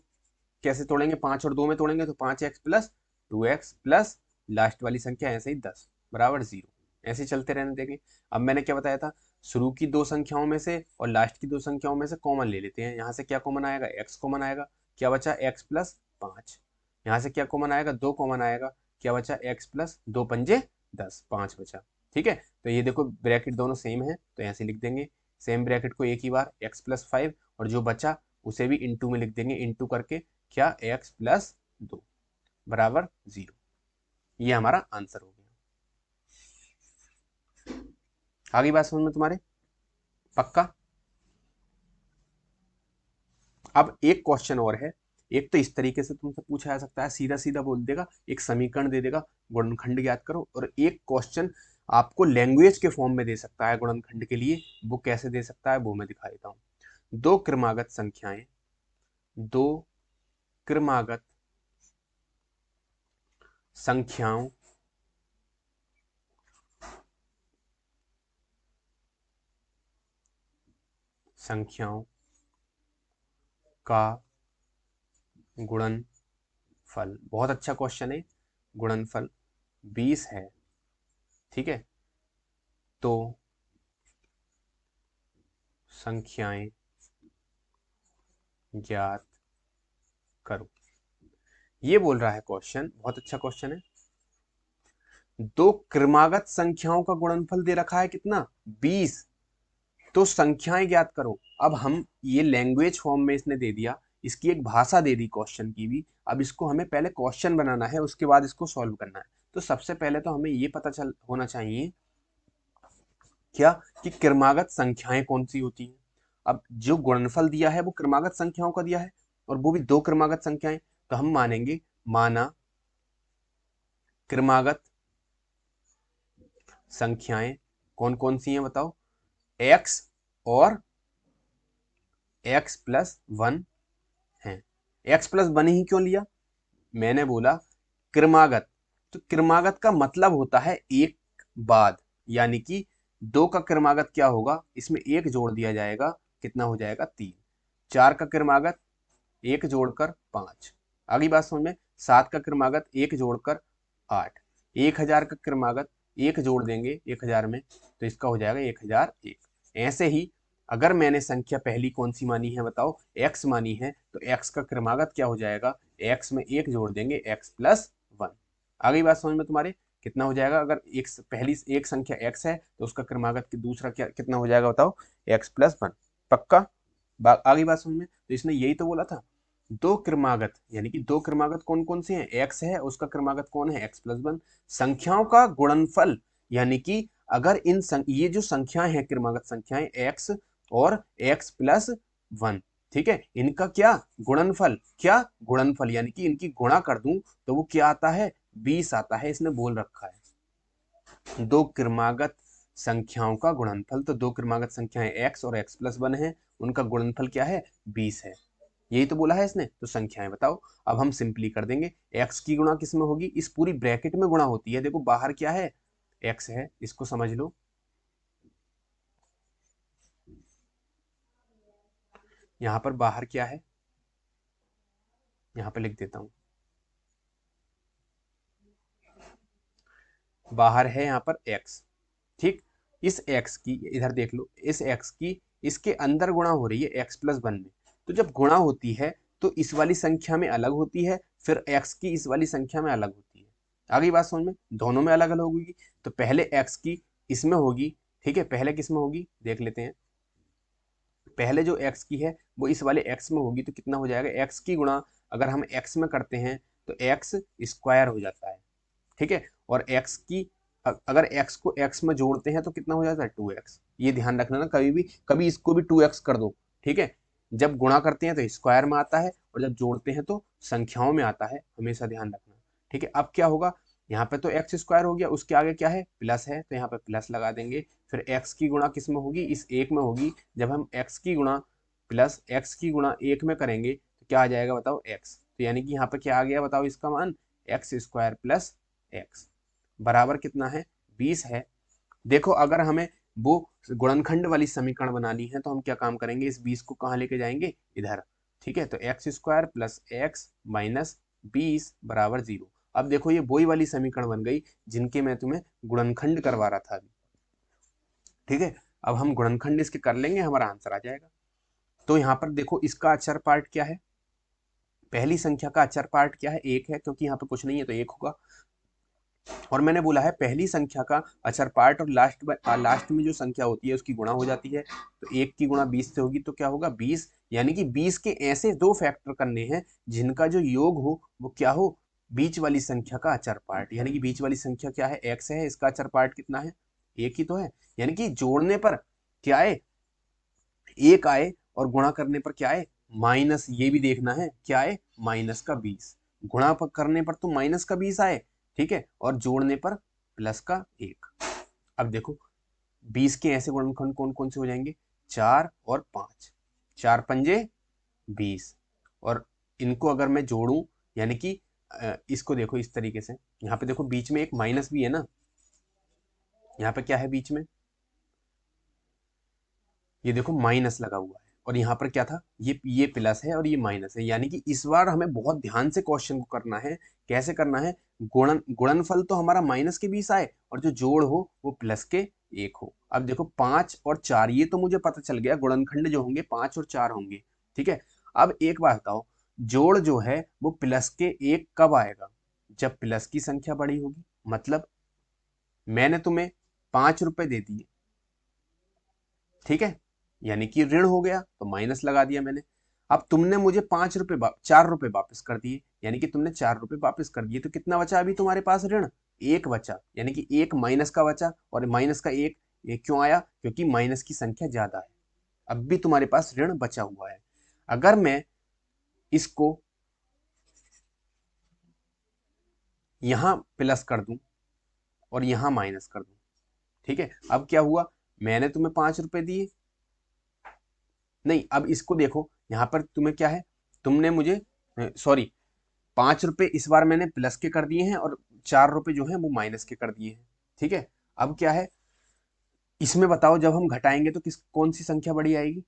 कैसे तोड़ेंगे 5 और 2 में तोड़ेंगे तो 5x plus 2x plus last वाली संख्या ऐसे ही 10 बराबर 0। ऐसे चलते रहने देंगे। अब मैंने क्या बताया था, शुरू की 2 संख्याओं में से और लास्ट की 2 संख्याओं में से कॉमन ले लेते हैं। यहाँ से क्या कॉमन आएगा x कॉमन आएगा, क्या बचा x प्लस 5। यहाँ से क्या कॉमन आएगा 2 कॉमन आएगा, क्या बचा x प्लस 2 पंजे 10, 5 बचा। ठीक है, तो ये देखो ब्रैकेट दोनों सेम है तो ऐसे लिख देंगे, सेम ब्रैकेट को एक ही बार x प्लस 5 और जो बचा उसे भी इंटू में लिख देंगे, इंटू करके क्या x प्लस 2 बराबर 0। ये हमारा आंसर हो गया। आगे बात समझ में तुम्हारे? पक्का? अब एक क्वेश्चन और है। एक तो इस तरीके से तुमसे पूछा जा सकता है, सीधा सीधा बोल देगा, एक समीकरण दे देगा गुणनखंड ज्ञात करो, और एक क्वेश्चन आपको लैंग्वेज के फॉर्म में दे सकता है गुणनखंड के लिए, वो कैसे दे सकता है वो मैं दिखा देता हूँ। दो क्रमागत संख्याएं, दो क्रमागत संख्याओं का गुणनफल, बहुत अच्छा क्वेश्चन है। गुणनफल 20 है, ठीक है। तो संख्याएं ज्ञात करो, ये बोल रहा है क्वेश्चन, बहुत अच्छा क्वेश्चन है। दो क्रमागत संख्याओं का गुणनफल दे रखा है कितना, 20। तो संख्याएं ज्ञात करो। अब हम ये लैंग्वेज फॉर्म में इसने दे दिया, इसकी एक भाषा दे दी क्वेश्चन की भी। अब इसको हमें पहले क्वेश्चन बनाना है, उसके बाद इसको सॉल्व करना है। तो सबसे पहले तो हमें ये पता चल होना चाहिए क्या कि क्रमागत संख्याएं कौन सी होती हैं। अब जो गुणनफल दिया है वो क्रमागत संख्याओं का दिया है, और वो भी दो क्रमागत संख्याएं। तो हम मानेंगे, माना क्रमागत संख्याएं कौन कौन सी हैं बताओ, x और x+1 है। x+1 ही क्यों लिया, मैंने बोला क्रमागत, तो क्रमागत का मतलब होता है एक बाद, यानी कि दो का क्रमागत क्या होगा, इसमें एक जोड़ दिया जाएगा, कितना हो जाएगा 3। 4 का क्रमागत एक जोड़कर 5, आगे बात समझ में। 7 का क्रमागत एक जोड़कर 8। 1000 का क्रमागत एक जोड़ देंगे 1000 में, तो इसका हो जाएगा 1001। ऐसे ही अगर मैंने संख्या पहली कौन सी मानी है बताओ, x मानी है, तो x का क्रमागत क्या हो जाएगा, x में एक जोड़ देंगे x+1। आगे बात समझ में तुम्हारे, कितना हो जाएगा, अगर एक पहली एक संख्या x है तो उसका क्रमागत दूसरा क्या कितना हो जाएगा बताओ, x+1। पक्का, आगे बात समझ में। तो इसने यही तो बोला था, दो क्रमागत, यानी कि दो क्रमागत कौन कौन से हैं, x है, उसका क्रमागत कौन है, x+1। संख्याओं का गुणनफल, यानी कि अगर ये जो संख्याएं हैं क्रमागत संख्याएं x और x+1, ठीक है, इनका क्या गुणनफल, क्या गुणनफल, यानी कि इनकी गुणा कर दूं तो वो क्या आता है, 20 आता है, इसने बोल रखा है। दो क्रमागत संख्याओं का गुणनफल, तो दो क्रमागत संख्याएं x और x+1 है, उनका गुणनफल क्या है, 20 है। यही तो बोला है इसने, तो संख्याएं बताओ। अब हम सिंपली कर देंगे, x की गुणा किस में होगी, इस पूरी ब्रैकेट में गुणा होती है। देखो बाहर क्या है, x है, इसको समझ लो। यहां पर बाहर क्या है, यहां पर लिख देता हूं, बाहर है यहाँ पर x, ठीक। इस x की, इधर देख लो, इस x की इसके अंदर गुणा हो रही है x+1 में। तो जब गुणा होती है तो इस वाली संख्या में अलग होती है, फिर x की इस वाली संख्या में अलग होती है। आगे बात समझ में, दोनों में अलग अलग होगी। तो पहले x की इसमें होगी, ठीक है, पहले किस में होगी देख लेते हैं। पहले जो x की है वो इस वाले x में होगी, तो कितना हो जाएगा, x की गुणा अगर हम x में करते हैं तो x² हो जाता है, ठीक है। और x की अगर x को x में जोड़ते हैं तो कितना हो जाता है, 2x। ये ध्यान रखना ना, कभी भी कभी इसको भी 2x कर दो, ठीक है। जब गुणा करते हैं तो स्क्वायर में आता है, और जब जोड़ते हैं तो संख्याओं में आता है, हमेशा ध्यान रखना, ठीक है। अब क्या होगा, यहाँ पे तो x² हो गया, उसके आगे क्या है, प्लस है, तो यहाँ पे प्लस लगा देंगे। फिर x की गुणा किस में होगी, इस एक में होगी। जब हम x की गुणा प्लस x की गुणा एक में करेंगे तो क्या आ जाएगा बताओ, x। तो यानी कि यहाँ पे क्या आ गया बताओ, इसका मान x² प्लस x बराबर कितना है, 20 है। देखो अगर हमें वो गुणनखंड वाली समीकरण बनानी है तो हम क्या काम करेंगे, इस 20 को कहाँ लेके जाएंगे, इधर, ठीक है। तो x² प्लस x माइनस 20 बराबर 0। अब देखो ये वही वाली समीकरण बन गई जिनके मैं तुम्हें गुणनखंड करवा रहा था अभी, ठीक है। अब हम गुणनखंड इसके कर लेंगे, हमारा आंसर आ जाएगा। तो यहाँ पर देखो इसका अचर पार्ट क्या है, पहली संख्या का अचर पार्ट क्या है, 1 है, क्योंकि यहाँ पे कुछ नहीं है तो 1 होगा। और मैंने बोला है पहली संख्या का अचर पार्ट और लास्ट में जो संख्या होती है उसकी गुणा हो जाती है। तो 1 की गुणा 20 से होगी तो क्या होगा, 20। यानी कि 20 के ऐसे दो फैक्टर करने हैं जिनका जो योग हो वो क्या हो, बीच वाली संख्या का अचर पार्ट। यानी कि बीच वाली संख्या क्या है, x है, इसका अचर पार्ट कितना है, 1 ही तो है। यानी कि जोड़ने पर क्या आए, 1 आए, और गुणा करने पर क्या आए, माइनस, ये भी देखना है क्या आए, -20। करने पर तो -20 आए, ठीक है, और जोड़ने पर +1। अब देखो 20 के ऐसे गुणनखंड कौन कौन से हो जाएंगे, 4 और 5, 4 पंजे 20। और इनको अगर मैं जोड़ूं, यानी कि इसको देखो इस तरीके से, यहाँ पे देखो बीच में एक माइनस भी है ना, यहाँ पे क्या है बीच में, ये देखो माइनस लगा हुआ है, और यहाँ पर क्या था, ये प्लस है और ये माइनस है। यानी कि इस बार हमें बहुत ध्यान से क्वेश्चन को करना है। कैसे करना है, गुणनफल तो हमारा माइनस के 20 आए और जो जोड़ हो वो प्लस के 1 हो। अब देखो 5 और 4, ये तो मुझे पता चल गया गुणनखंड जो होंगे 5 और 4 होंगे, ठीक है। अब एक बात बताओ, जोड़ जो है वो प्लस के 1 कब आएगा, जब प्लस की संख्या बड़ी होगी। मतलब मैंने तुम्हें 5 रुपए दे दिए, ठीक है, यानी कि ऋण हो गया तो माइनस लगा दिया मैंने। अब तुमने मुझे 4 रुपए वापस कर दिए, यानी कि तुमने 4 रुपए वापस कर दिए, तो कितना बचा अभी तुम्हारे पास ऋण, 1 बचा, यानी कि 1 माइनस का बचा, और माइनस का 1 ये क्यों आया, क्योंकि माइनस की संख्या ज्यादा है। अब भी तुम्हारे पास ऋण बचा हुआ है। अगर मैं इसको यहां प्लस कर दूं और यहां माइनस कर दूं, ठीक है, अब क्या हुआ, मैंने तुम्हें 5 रुपए दिए, नहीं अब इसको देखो, यहाँ पर तुम्हें क्या है, तुमने मुझे सॉरी 5 रुपए इस बार मैंने प्लस के कर दिए हैं और 4 रुपए जो है वो माइनस के कर दिए हैं, ठीक है। अब क्या है, इसमें बताओ जब हम घटाएंगे तो कौन सी संख्या बड़ी आएगी,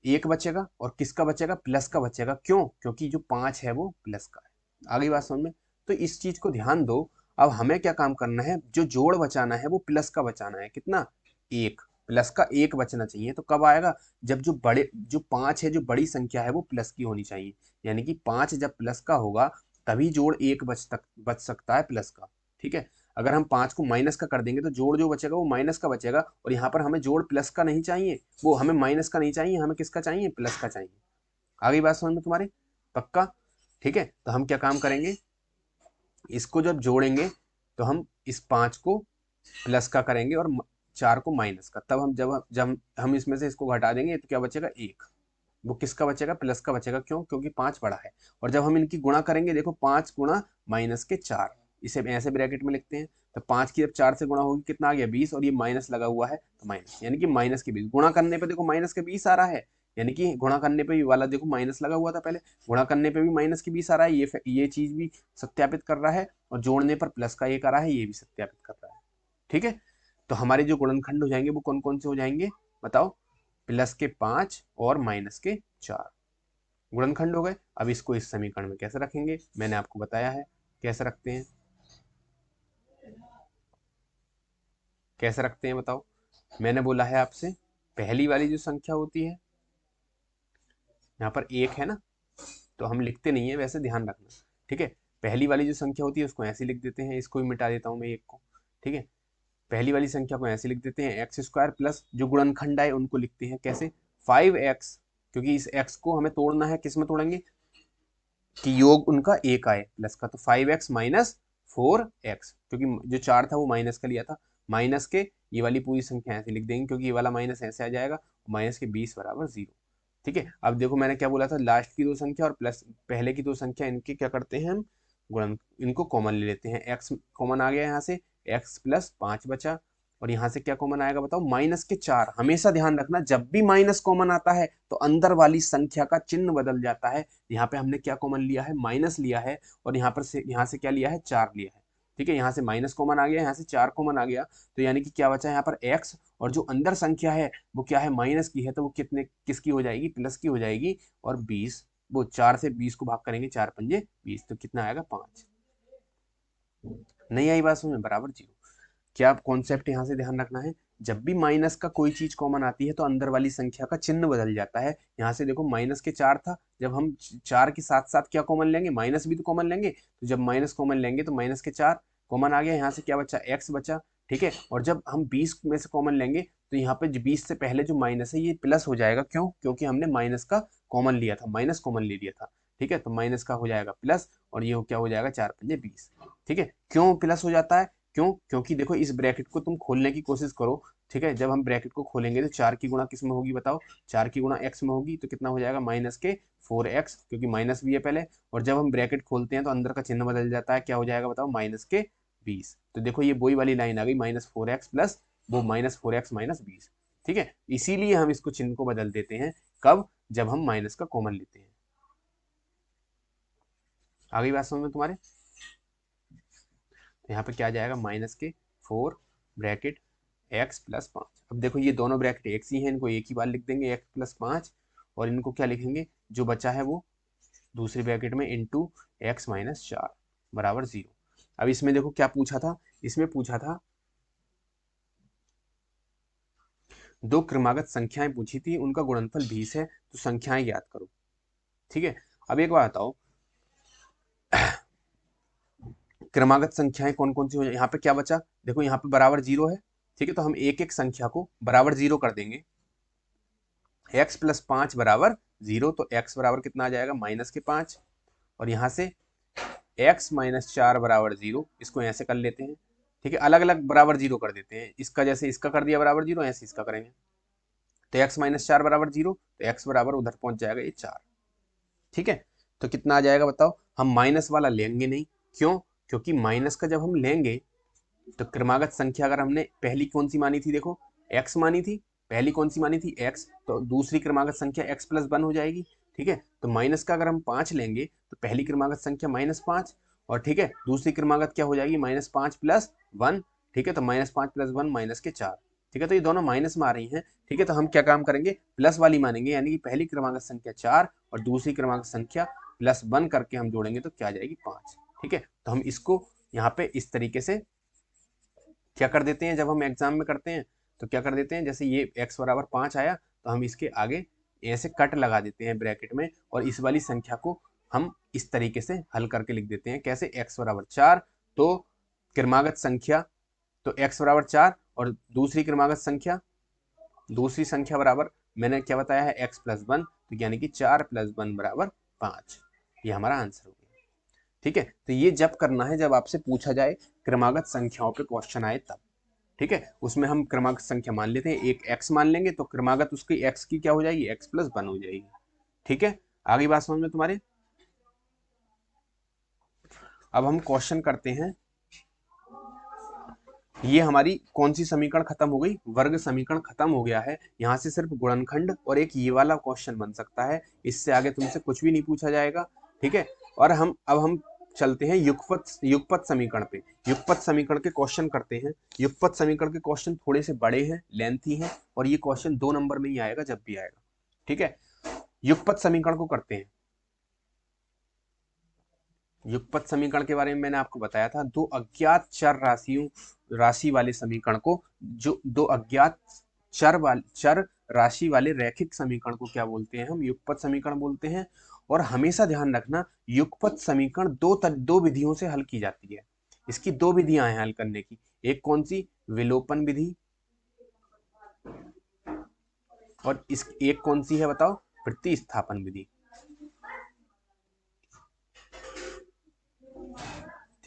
1 बचेगा, और किसका बचेगा, प्लस का बचेगा। क्यों, क्योंकि जो 5 है वो प्लस का है। आगे बात समझ में, तो इस चीज को ध्यान दो। अब हमें क्या काम करना है, जो जोड़ बचाना है वो प्लस का बचाना है, कितना, 1, प्लस का 1 बचना चाहिए। तो कब आएगा, जब जो 5 है, जो बड़ी संख्या है वो प्लस की होनी चाहिए, यानी कि 5 जब प्लस का होगा तभी जोड़ 1 बच सकता है प्लस का, ठीक है। अगर हम 5 को माइनस का कर देंगे तो जोड़ जो बचेगा वो माइनस का बचेगा, और यहाँ पर हमें जोड़ प्लस का नहीं चाहिए, वो हमें माइनस का नहीं चाहिए, हमें किसका चाहिए, प्लस का चाहिए। आ गई बात समझ में तुम्हारे, पक्का, ठीक है। तो हम क्या काम करेंगे, इसको जब जोड़ेंगे तो हम इस 5 को प्लस का करेंगे और 4 को माइनस का, तब हम जब हम इसमें से इसको घटा देंगे तो क्या बचेगा, 1, वो किसका बचेगा, प्लस का बचेगा। क्यों, क्योंकि 5 बड़ा है। और जब हम इनकी गुणा करेंगे, देखो 5 गुणा माइनस के 4, इसे ऐसे ब्रैकेट में लिखते हैं, तो 5 की जब 4 से गुणा होगी कितना आ गया, 20, और ये माइनस लगा हुआ है तो माइनस, यानी कि माइनस के 20 गुणा करने पे देखो माइनस के 20 आ रहा है, यानी कि गुणा करने पे भी वाला देखो माइनस लगा हुआ था पहले, गुणा करने पे भी माइनस के 20 आ रहा है, ये चीज भी सत्यापित कर रहा है, और जोड़ने पर प्लस का 1 आ रहा है, ये भी सत्यापित कर रहा है, ठीक है। तो हमारे जो गुणनखंड हो जाएंगे वो कौन कौन से हो जाएंगे, बताओ, प्लस के 5 और माइनस के 4 गुणनखंड हो गए। अब इसको इस समीकरण में कैसे रखेंगे, मैंने आपको बताया है कैसे रखते हैं, कैसे रखते हैं बताओ। मैंने बोला है आपसे, पहली वाली जो संख्या होती है, यहाँ पर 1 है ना, तो हम लिखते नहीं है, वैसे ध्यान रखना, ठीक है। पहली वाली जो संख्या होती है उसको ऐसे लिख देते हैं, इसको भी मिटा देता हूँ मैं 1 को, ठीक है। पहली वाली संख्या को ऐसे लिख देते हैं, एक्स स्क्वायर प्लस जो गुणनखंड आए उनको लिखते हैं कैसे, 5x, क्योंकि इस x को हमें तोड़ना है, किस में तोड़ेंगे, कि योग उनका 1 आए प्लस का, तो 5x माइनस 4x, क्योंकि जो 4 था वो माइनस का लिया था, माइनस के ये वाली पूरी संख्या ऐसे लिख देंगे, क्योंकि ये वाला माइनस ऐसे आ जाएगा, माइनस के 20 बराबर 0, ठीक है। अब देखो मैंने क्या बोला था, लास्ट की दो संख्या और प्लस पहले की दो संख्या, इनके क्या करते हैं हम, गुणन, इनको कॉमन ले लेते हैं, x कॉमन आ गया यहाँ से, x प्लस 5 बचा, और यहाँ से क्या कॉमन आएगा बताओ, माइनस के 4। हमेशा ध्यान रखना, जब भी माइनस कॉमन आता है तो अंदर वाली संख्या का चिन्ह बदल जाता है। यहाँ पे हमने क्या कॉमन लिया है, माइनस लिया है, और यहाँ से क्या लिया है, 4 लिया है, ठीक है। यहाँ से माइनस कॉमन आ गया, यहाँ से 4 कॉमन आ गया, तो यानी कि क्या बचा यहाँ पर x, और जो अंदर संख्या है वो क्या है, माइनस की है, तो वो किसकी हो जाएगी, प्लस की हो जाएगी, और 20, वो 4 से 20 को भाग करेंगे, 4 पंजे 20, तो कितना आएगा, 5। नहीं आई बात समझ में, बराबर 0। क्या कॉन्सेप्ट यहाँ से ध्यान रखना है, जब भी माइनस का कोई चीज कॉमन आती है तो अंदर वाली संख्या का चिन्ह बदल जाता है। यहाँ से देखो माइनस के 4 था, जब हम 4 के साथ साथ क्या कॉमन लेंगे, माइनस भी तो कॉमन लेंगे, तो जब माइनस कॉमन लेंगे तो माइनस के 4 कॉमन आ गया, यहाँ से क्या बचा, x बचा, ठीक है। और जब हम 20 में से कॉमन लेंगे तो यहाँ पे 20 से पहले जो माइनस है ये प्लस हो जाएगा, क्यों, क्योंकि हमने माइनस का कॉमन लिया था, माइनस कॉमन ले लिया था, ठीक है। तो माइनस का हो जाएगा प्लस, और ये क्या हो जाएगा, 4 पंजे 20, ठीक है। क्यों प्लस हो जाता है, क्यों, क्योंकि देखो इस ब्रैकेट को तुम खोलने की कोशिश करो, ठीक है। जब हम ब्रैकेट को खोलेंगे तो 4 की गुणा किस में होगी बताओ, 4 की गुणा x में होगी, तो कितना हो जाएगा, माइनस के 4x, क्योंकि माइनस भी है पहले, और जब हम ब्रैकेट खोलते हैं तो अंदर का चिन्ह बदल जाता है, क्या हो जाएगा बताओ, माइनस के 20। तो देखो ये वही वाली लाइन आ गई, -4x प्लस वो -4x - 20। ठीक है, इसीलिए हम इसको चिन्ह को बदल देते हैं। कब? जब हम माइनस का कॉमन लेते हैं। आ गई बात समझ में तुम्हारे? तो यहाँ पे क्या आ जाएगा, -4 ब्रैकेट x + 5। अब देखो ये दोनों ब्रैकेट एक ही हैं, इनको एक ही बार लिख देंगे x + 5, और इनको क्या लिखेंगे, जो बचा है वो दूसरी ब्रैकेट में इंटू x - 4 बराबर 0। अब इसमें देखो क्या पूछा था, इसमें पूछा था दो क्रमागत संख्याएं पूछी थी, उनका गुणनफल 20 है, तो संख्याएं याद करो। ठीक है, अब एक बात बताओ, क्रमागत संख्याएं कौन कौन सी हो जाए। यहाँ पे क्या बचा, देखो यहाँ पे बराबर 0 है। ठीक है, तो हम एक एक संख्या को बराबर 0 कर देंगे। x + 5 बराबर 0, तो x बराबर कितना आ जाएगा, -5, और यहाँ से x - 4 बराबर 0, इसको ऐसे कर लेते हैं। ठीक है, अलग अलग बराबर 0 कर देते हैं, इसका जैसे इसका कर दिया बराबर 0, ऐसे इसका करेंगे। तो x - 4 बराबर 0, तो x बराबर उधर पहुंच जाएगा ये 4। ठीक है, तो कितना आ जाएगा बताओ, हम माइनस वाला लेंगे नहीं। क्यों? क्योंकि माइनस का जब हम लेंगे तो क्रमागत संख्या अगर हमने पहली कौन सी मानी थी, देखो x मानी थी, पहली कौन सी मानी थी, x, तो दूसरी क्रमागत संख्या x + 1 हो जाएगी। ठीक है, तो माइनस का अगर हम 5 लेंगे तो पहली क्रमागत संख्या -5, और ठीक है दूसरी क्रमागत क्या हो जाएगी, -5 + 1। ठीक है, तो -5 + 1 -4। ठीक है, तो ये दोनों माइनस में आ रही हैं। ठीक है, तो हम क्या काम करेंगे, प्लस वाली मानेंगे, यानी कि पहली क्रमागत संख्या 4 और दूसरी क्रमागत संख्या +1 करके हम जोड़ेंगे तो क्या आ जाएगी, 5। ठीक है, तो हम इसको यहाँ पे इस तरीके से क्या कर देते हैं, जब हम एग्जाम में करते हैं तो क्या कर देते हैं, जैसे ये x बराबर 5 आया तो हम इसके आगे ऐसे कट लगा देते हैं ब्रैकेट में, और इस वाली संख्या को हम इस तरीके से हल करके लिख देते हैं। कैसे, x बराबर 4, तो क्रमागत संख्या, तो x बराबर 4 और दूसरी क्रमागत संख्या, दूसरी संख्या बराबर मैंने क्या बताया है, x + 1, तो यानी कि 4 + 1 बराबर 5। ये हमारा आंसर हो गया। ठीक है, तो ये जब करना है जब आपसे पूछा जाए क्रमागत संख्याओं पे क्वेश्चन आए तब। ठीक है, उसमें हम क्रमागत संख्या मान लेते हैं, एक x मान लेंगे तो क्रमागत उसकी x की क्या हो जाएगी, x + 1 हो जाएगी। ठीक है, आगे बात समझ में तुम्हारे? अब हम क्वेश्चन करते हैं, ये हमारी कौन सी समीकरण खत्म हो गई, वर्ग समीकरण खत्म हो गया है। यहाँ से सिर्फ गुणनखंड और एक ये वाला क्वेश्चन बन सकता है, इससे आगे तुमसे कुछ भी नहीं पूछा जाएगा। ठीक है, और अब हम चलते हैं युगपत समीकरण पे। युगपत समीकरण के क्वेश्चन करते हैं। युगपत समीकरण के क्वेश्चन थोड़े से बड़े हैं, लेंथी हैं, और ये क्वेश्चन 2 नंबर में ही आएगा जब भी आएगा। ठीक है, युगपत समीकरण को करते हैं। युगपत समीकरण के बारे में मैंने आपको बताया था, दो अज्ञात राशि वाले समीकरण को, जो दो अज्ञात चर राशि वाले रैखिक समीकरण को क्या बोलते हैं, हम युगपत समीकरण बोलते हैं। और हमेशा ध्यान रखना, युगपत समीकरण दो विधियों से हल की जाती है। इसकी दो विधियां हैं हल करने की। एक कौन सी, विलोपन विधि, और इस एक कौन सी है बताओ, प्रतिस्थापन विधि।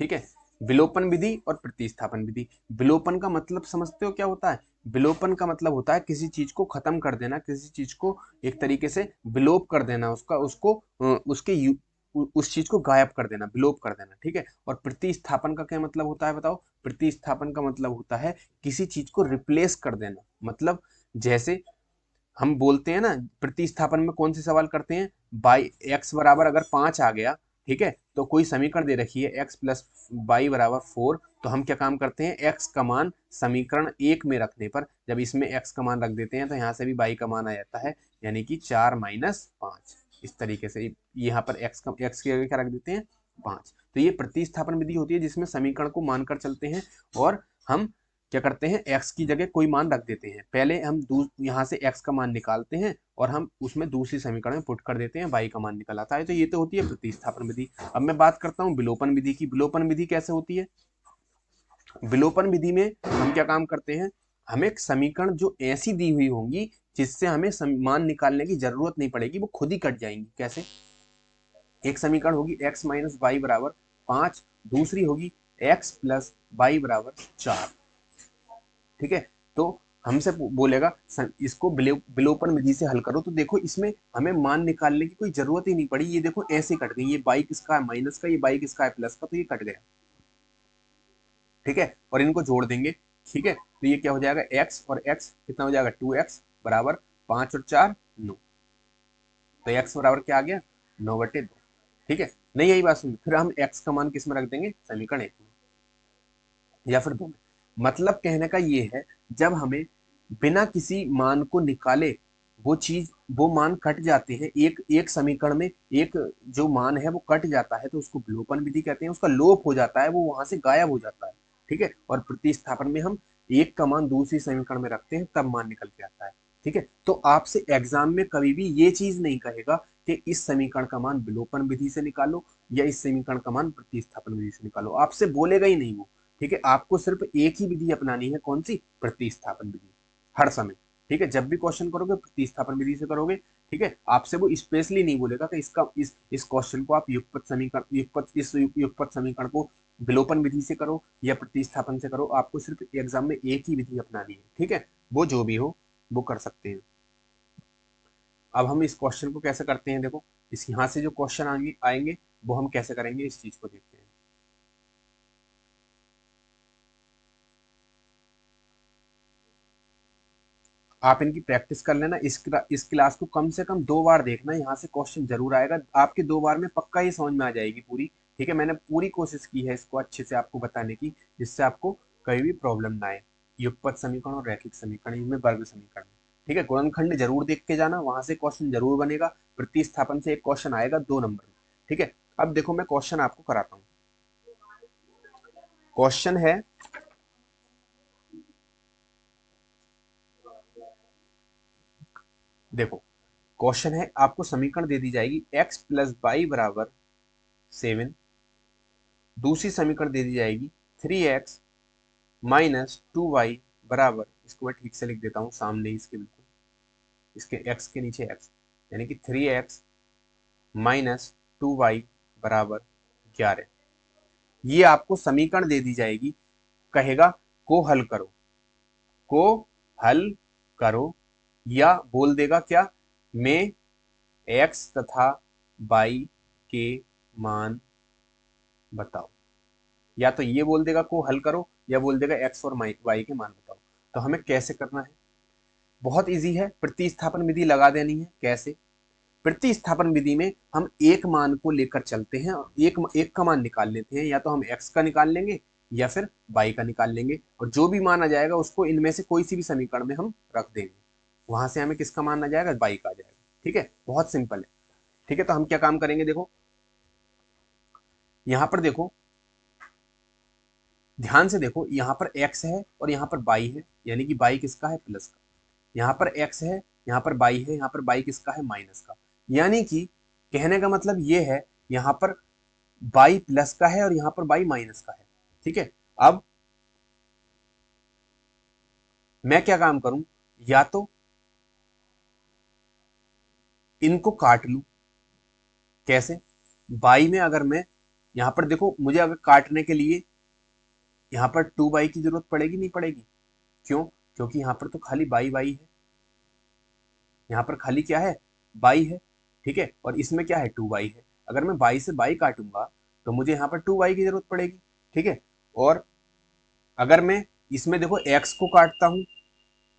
ठीक है, विलोपन विधि और प्रतिस्थापन विधि। विलोपन का मतलब समझते हो क्या होता है? विलोपन का मतलब होता है किसी चीज को खत्म कर देना, किसी चीज को एक तरीके से विलोप कर देना, उस चीज को गायब कर देना, विलोप कर देना। ठीक है, और प्रतिस्थापन का क्या मतलब होता है बताओ? प्रतिस्थापन का मतलब होता है किसी चीज को रिप्लेस कर देना। मतलब जैसे हम बोलते हैं ना, प्रतिस्थापन में कौन से सवाल करते हैं, बाई x बराबर अगर 5 आ गया, ठीक है, तो कोई समीकरण दे रखी है x + y बराबर 4, तो हम क्या काम करते हैं, x का मान समीकरण 1 में रखने पर जब इसमें x का मान रख देते हैं तो यहाँ से भी y का मान आ जाता है, यानी कि 4 - 5। इस तरीके से यहाँ पर x की जगह क्या रख देते हैं, 5। तो ये प्रतिस्थापन विधि होती है जिसमें समीकरण को मानकर चलते हैं, और हम क्या करते हैं, x की जगह कोई मान रख देते हैं। पहले हम यहाँ से x का मान निकालते हैं और हम उसमें दूसरी समीकरण में पुट कर देते हैं, y का मान निकल आता है। तो ये तो होती है प्रतिस्थापन विधि। अब मैं बात करता हूँ विलोपन विधि की। विलोपन विधि कैसे होती है? विलोपन विधि में हम क्या काम करते हैं, हमें एक समीकरण जो ऐसी दी हुई होंगी जिससे हमें मान निकालने की जरूरत नहीं पड़ेगी, वो खुद ही कट जाएंगी। कैसे? एक समीकरण होगी x - y बराबर 5, दूसरी होगी x + y बराबर 4। ठीक है, तो हमसे बोलेगा इसको विलोपन विधि से हल करो, तो देखो इसमें हमें मान निकालने की कोई जरूरत ही नहीं पड़ी। ये देखो ऐसे कट गई, ये y किसका है, माइनस का, ये y किसका है, प्लस का, तो ये कट गया। ठीक है, और इनको जोड़ देंगे, ठीक है, तो ये क्या हो जाएगा x और x कितना हो जाएगा 2x बराबर 5 और 4 9, तो x बराबर क्या आ गया 9/2। ठीक है, नहीं यही बात सुन, फिर हम x का मान किस में रख देंगे समीकरण 1 में या फिर 2 में। मतलब कहने का ये है जब हमें बिना किसी मान को निकाले वो मान कट जाते हैं, एक एक समीकरण में एक जो मान है वो कट जाता है तो उसको विलोपन विधि कहते हैं, उसका लोप हो जाता है, वो वहां से गायब हो जाता है। ठीक है, और प्रतिस्थापन में हम एक का मान दूसरी समीकरण में रखते हैं तब मान निकल के आता है। ठीक है, तो आपसे एग्जाम में कभी भी ये चीज नहीं कहेगा कि इस समीकरण का मान विलोपन विधि से निकालो या इस समीकरण का मान प्रतिस्थापन विधि से निकालो, आपसे बोलेगा ही नहीं वो। ठीक है, आपको सिर्फ एक ही विधि अपनानी है, कौन सी प्रतिस्थापन विधि, हर समय। ठीक है, जब भी क्वेश्चन करोगे प्रतिस्थापन विधि से करोगे। ठीक है, आपसे वो स्पेशली नहीं बोलेगा कि इस क्वेश्चन को आप युगपत समीकरण युगपत समीकरण को विलोपन विधि से करो या प्रतिस्थापन से करो, आपको सिर्फ एग्जाम में एक ही विधि अपनानी है। ठीक है, वो जो भी हो वो कर सकते हैं। अब हम इस क्वेश्चन को कैसे करते हैं, देखो इस यहां से जो क्वेश्चन आएंगे वो हम कैसे करेंगे, इस चीज को देखते हैं। आप इनकी प्रैक्टिस कर लेना, इस क्लास को कम से कम 2 बार देखना, यहाँ से क्वेश्चन जरूर आएगा, आपके 2 बार में पक्का ही समझ में आ जाएगी पूरी। ठीक है, मैंने पूरी कोशिश की है इसको अच्छे से आपको बताने की, जिससे आपको कहीं भी प्रॉब्लम ना आए। युगपत समीकरण और रैखिक समीकरण, इनमें वर्ग समीकरण। ठीक है, गुणनखंड जरूर देख के जाना, वहां से क्वेश्चन जरूर बनेगा, प्रतिस्थापन से एक क्वेश्चन आएगा 2 नंबर में। ठीक है, अब देखो मैं क्वेश्चन आपको कराता हूँ। क्वेश्चन है, देखो क्वेश्चन है, आपको समीकरण दे दी जाएगी x प्लस वाई बराबर 7, दूसरी समीकरण दे दी जाएगी 3x माइनस 2y बराबर, इसको मैं ठीक से लिख देता हूँ सामने इसके, बिल्कुल इसके x के नीचे x, यानी कि 3x माइनस 2y बराबर 11। ये आपको समीकरण दे दी जाएगी, कहेगा को हल करो, को हल करो, या बोल देगा क्या, मैं x तथा y के मान बताओ, या तो ये बोल देगा को हल करो या बोल देगा x और y के मान बताओ। तो हमें कैसे करना है, बहुत इजी है, प्रतिस्थापन विधि लगा देनी है। कैसे, प्रतिस्थापन विधि में हम एक मान को लेकर चलते हैं और एक का मान निकाल लेते हैं, या तो हम x का निकाल लेंगे या फिर y का निकाल लेंगे, और जो भी मान आ जाएगा उसको इनमें से कोई सी भी समीकरण में हम रख देंगे, वहां से हमें किसका मान आ जाएगा, y का आ जाएगा। ठीक है, बहुत सिंपल है। ठीक है, तो हम क्या काम करेंगे, देखो यहां पर देखो, ध्यान से देखो, यहाँ पर x है और यहाँ पर y है, यानी कि y किसका है, प्लस का। यहाँ पर x है, यहाँ पर y है, यहाँ पर y किसका है, माइनस का। यानी कि कहने का मतलब ये है, यहाँ पर y प्लस का है और यहाँ पर y माइनस का है। ठीक है, अब मैं क्या काम करूं, या तो इनको काट लूं। कैसे, y में अगर मैं, यहाँ पर देखो मुझे अगर काटने के लिए यहाँ पर 2y की जरूरत पड़ेगी नहीं पड़ेगी, क्यों, क्योंकि यहाँ पर तो खाली y है, यहाँ पर खाली क्या है, y है। ठीक है, और इसमें क्या है 2y है, अगर मैं y से y काटूंगा तो मुझे यहाँ पर 2y की जरूरत पड़ेगी। ठीक है, और अगर मैं इसमें देखो x को काटता हूं,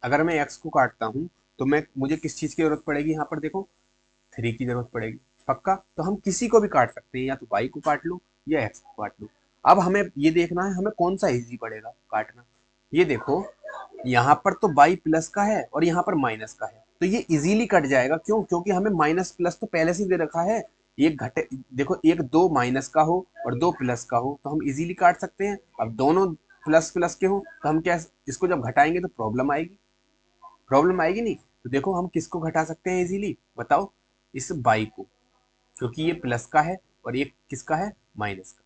अगर मैं x को काटता हूं तो मुझे किस चीज की जरूरत पड़ेगी, यहाँ पर देखो 3 की जरूरत पड़ेगी। पक्का, तो हम किसी को भी काट सकते हैं, या तो y को काट लो या x को काट लो। अब हमें ये देखना है हमें कौन सा इजी पड़ेगा काटना। ये देखो, यहाँ पर तो y प्लस का है और यहाँ पर माइनस का है, तो ये इजीली कट जाएगा, क्यों, क्योंकि हमें माइनस प्लस तो पहले से दे रखा है। एक घटे, देखो एक दो माइनस का हो और दो प्लस का हो तो हम इजीली काट सकते हैं। अब दोनों प्लस प्लस के हो तो हम क्या, इसको जब घटाएंगे तो प्रॉब्लम आएगी, प्रॉब्लम आएगी नहीं। तो देखो हम किसको घटा सकते हैं इजीली, बताओ, इस y को, क्योंकि ये प्लस का है और ये किसका है, माइनस का।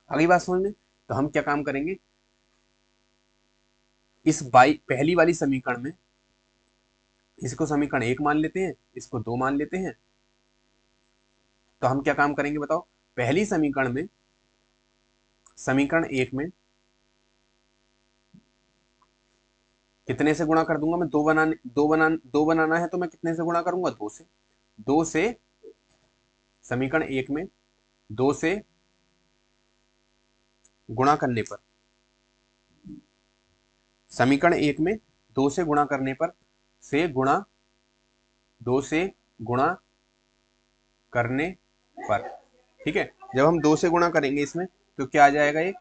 अगली बात समझ में, तो हम क्या काम करेंगे, इस y पहली वाली समीकरण में इसको समीकरण 1 मान लेते हैं, इसको 2 मान लेते हैं। तो हम क्या काम करेंगे बताओ, पहली समीकरण में, समीकरण 1 में कितने से गुणा कर दूंगा मैं, दो बनाना है तो मैं कितने से गुणा करूंगा, 2 से। 2 से, समीकरण 1 में 2 से गुणा करने पर समीकरण 1 में 2 से गुणा करने पर से गुणा 2 से गुणा करने पर, ठीक है। जब हम 2 से गुणा करेंगे इसमें तो क्या आ जाएगा, ये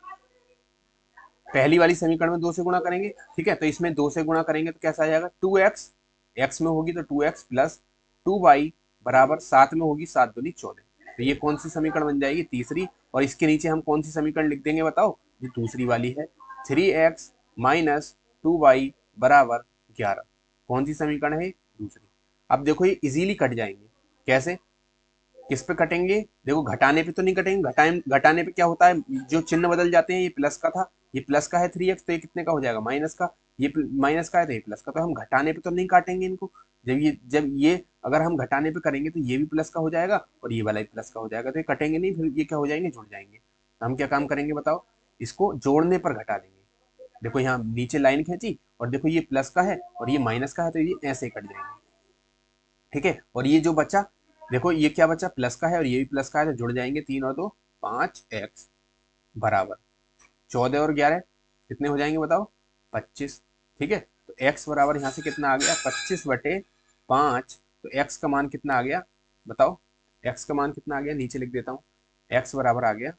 पहली वाली समीकरण में 2 से गुणा करेंगे, ठीक है। तो इसमें 2 से गुणा करेंगे तो कैसा आ जाएगा, 2x, x में होगी तो 2x प्लस 2y बराबर 7 में होगी 7 दूनी 14। तो ये कौन सी समीकरण बन जाएगी, तीसरी। और इसके नीचे हम कौन सी समीकरण लिख देंगे बताओ, ये दूसरी वाली है, 3x माइनस 2y बराबर 11। कौन सी समीकरण है, दूसरी। अब देखो ये इजीली कट जाएंगे, कैसे, किस पे कटेंगे, देखो घटाने पे तो नहीं कटेंगे, घटाने पे क्या होता है, जो चिन्ह बदल जाते हैं, ये प्लस का था, ये प्लस का है 3x, तो ये कितने का हो जाएगा, माइनस का, ये माइनस का है तो ये प्लस का। तो हम घटाने पे तो नहीं काटेंगे इनको, जब ये अगर हम घटाने पे करेंगे तो ये भी प्लस का हो जाएगा और ये वाला भी प्लस का हो जाएगा, तो ये कटेंगे नहीं, फिर ये क्या हो जाएंगे, जुड़ जाएंगे। तो हम क्या काम करेंगे बताओ, इसको जोड़ने पर घटा देंगे। देखो यहाँ नीचे लाइन खींची और देखो ये प्लस का है और ये माइनस का है, तो ये ऐसे कट जाएंगे, ठीक है। और ये जो बचा, देखो ये क्या बचा, प्लस का है और ये भी प्लस का है, तो जुड़ जाएंगे, 3 और 2 5x बराबर 14 और 11 कितने हो जाएंगे बताओ, 25, ठीक है। तो x बराबर यहाँ से कितना आ गया, 25/5। तो x का मान कितना आ गया बताओ, x का मान कितना आ गया, नीचे लिख देता हूँ, x बराबर आ गया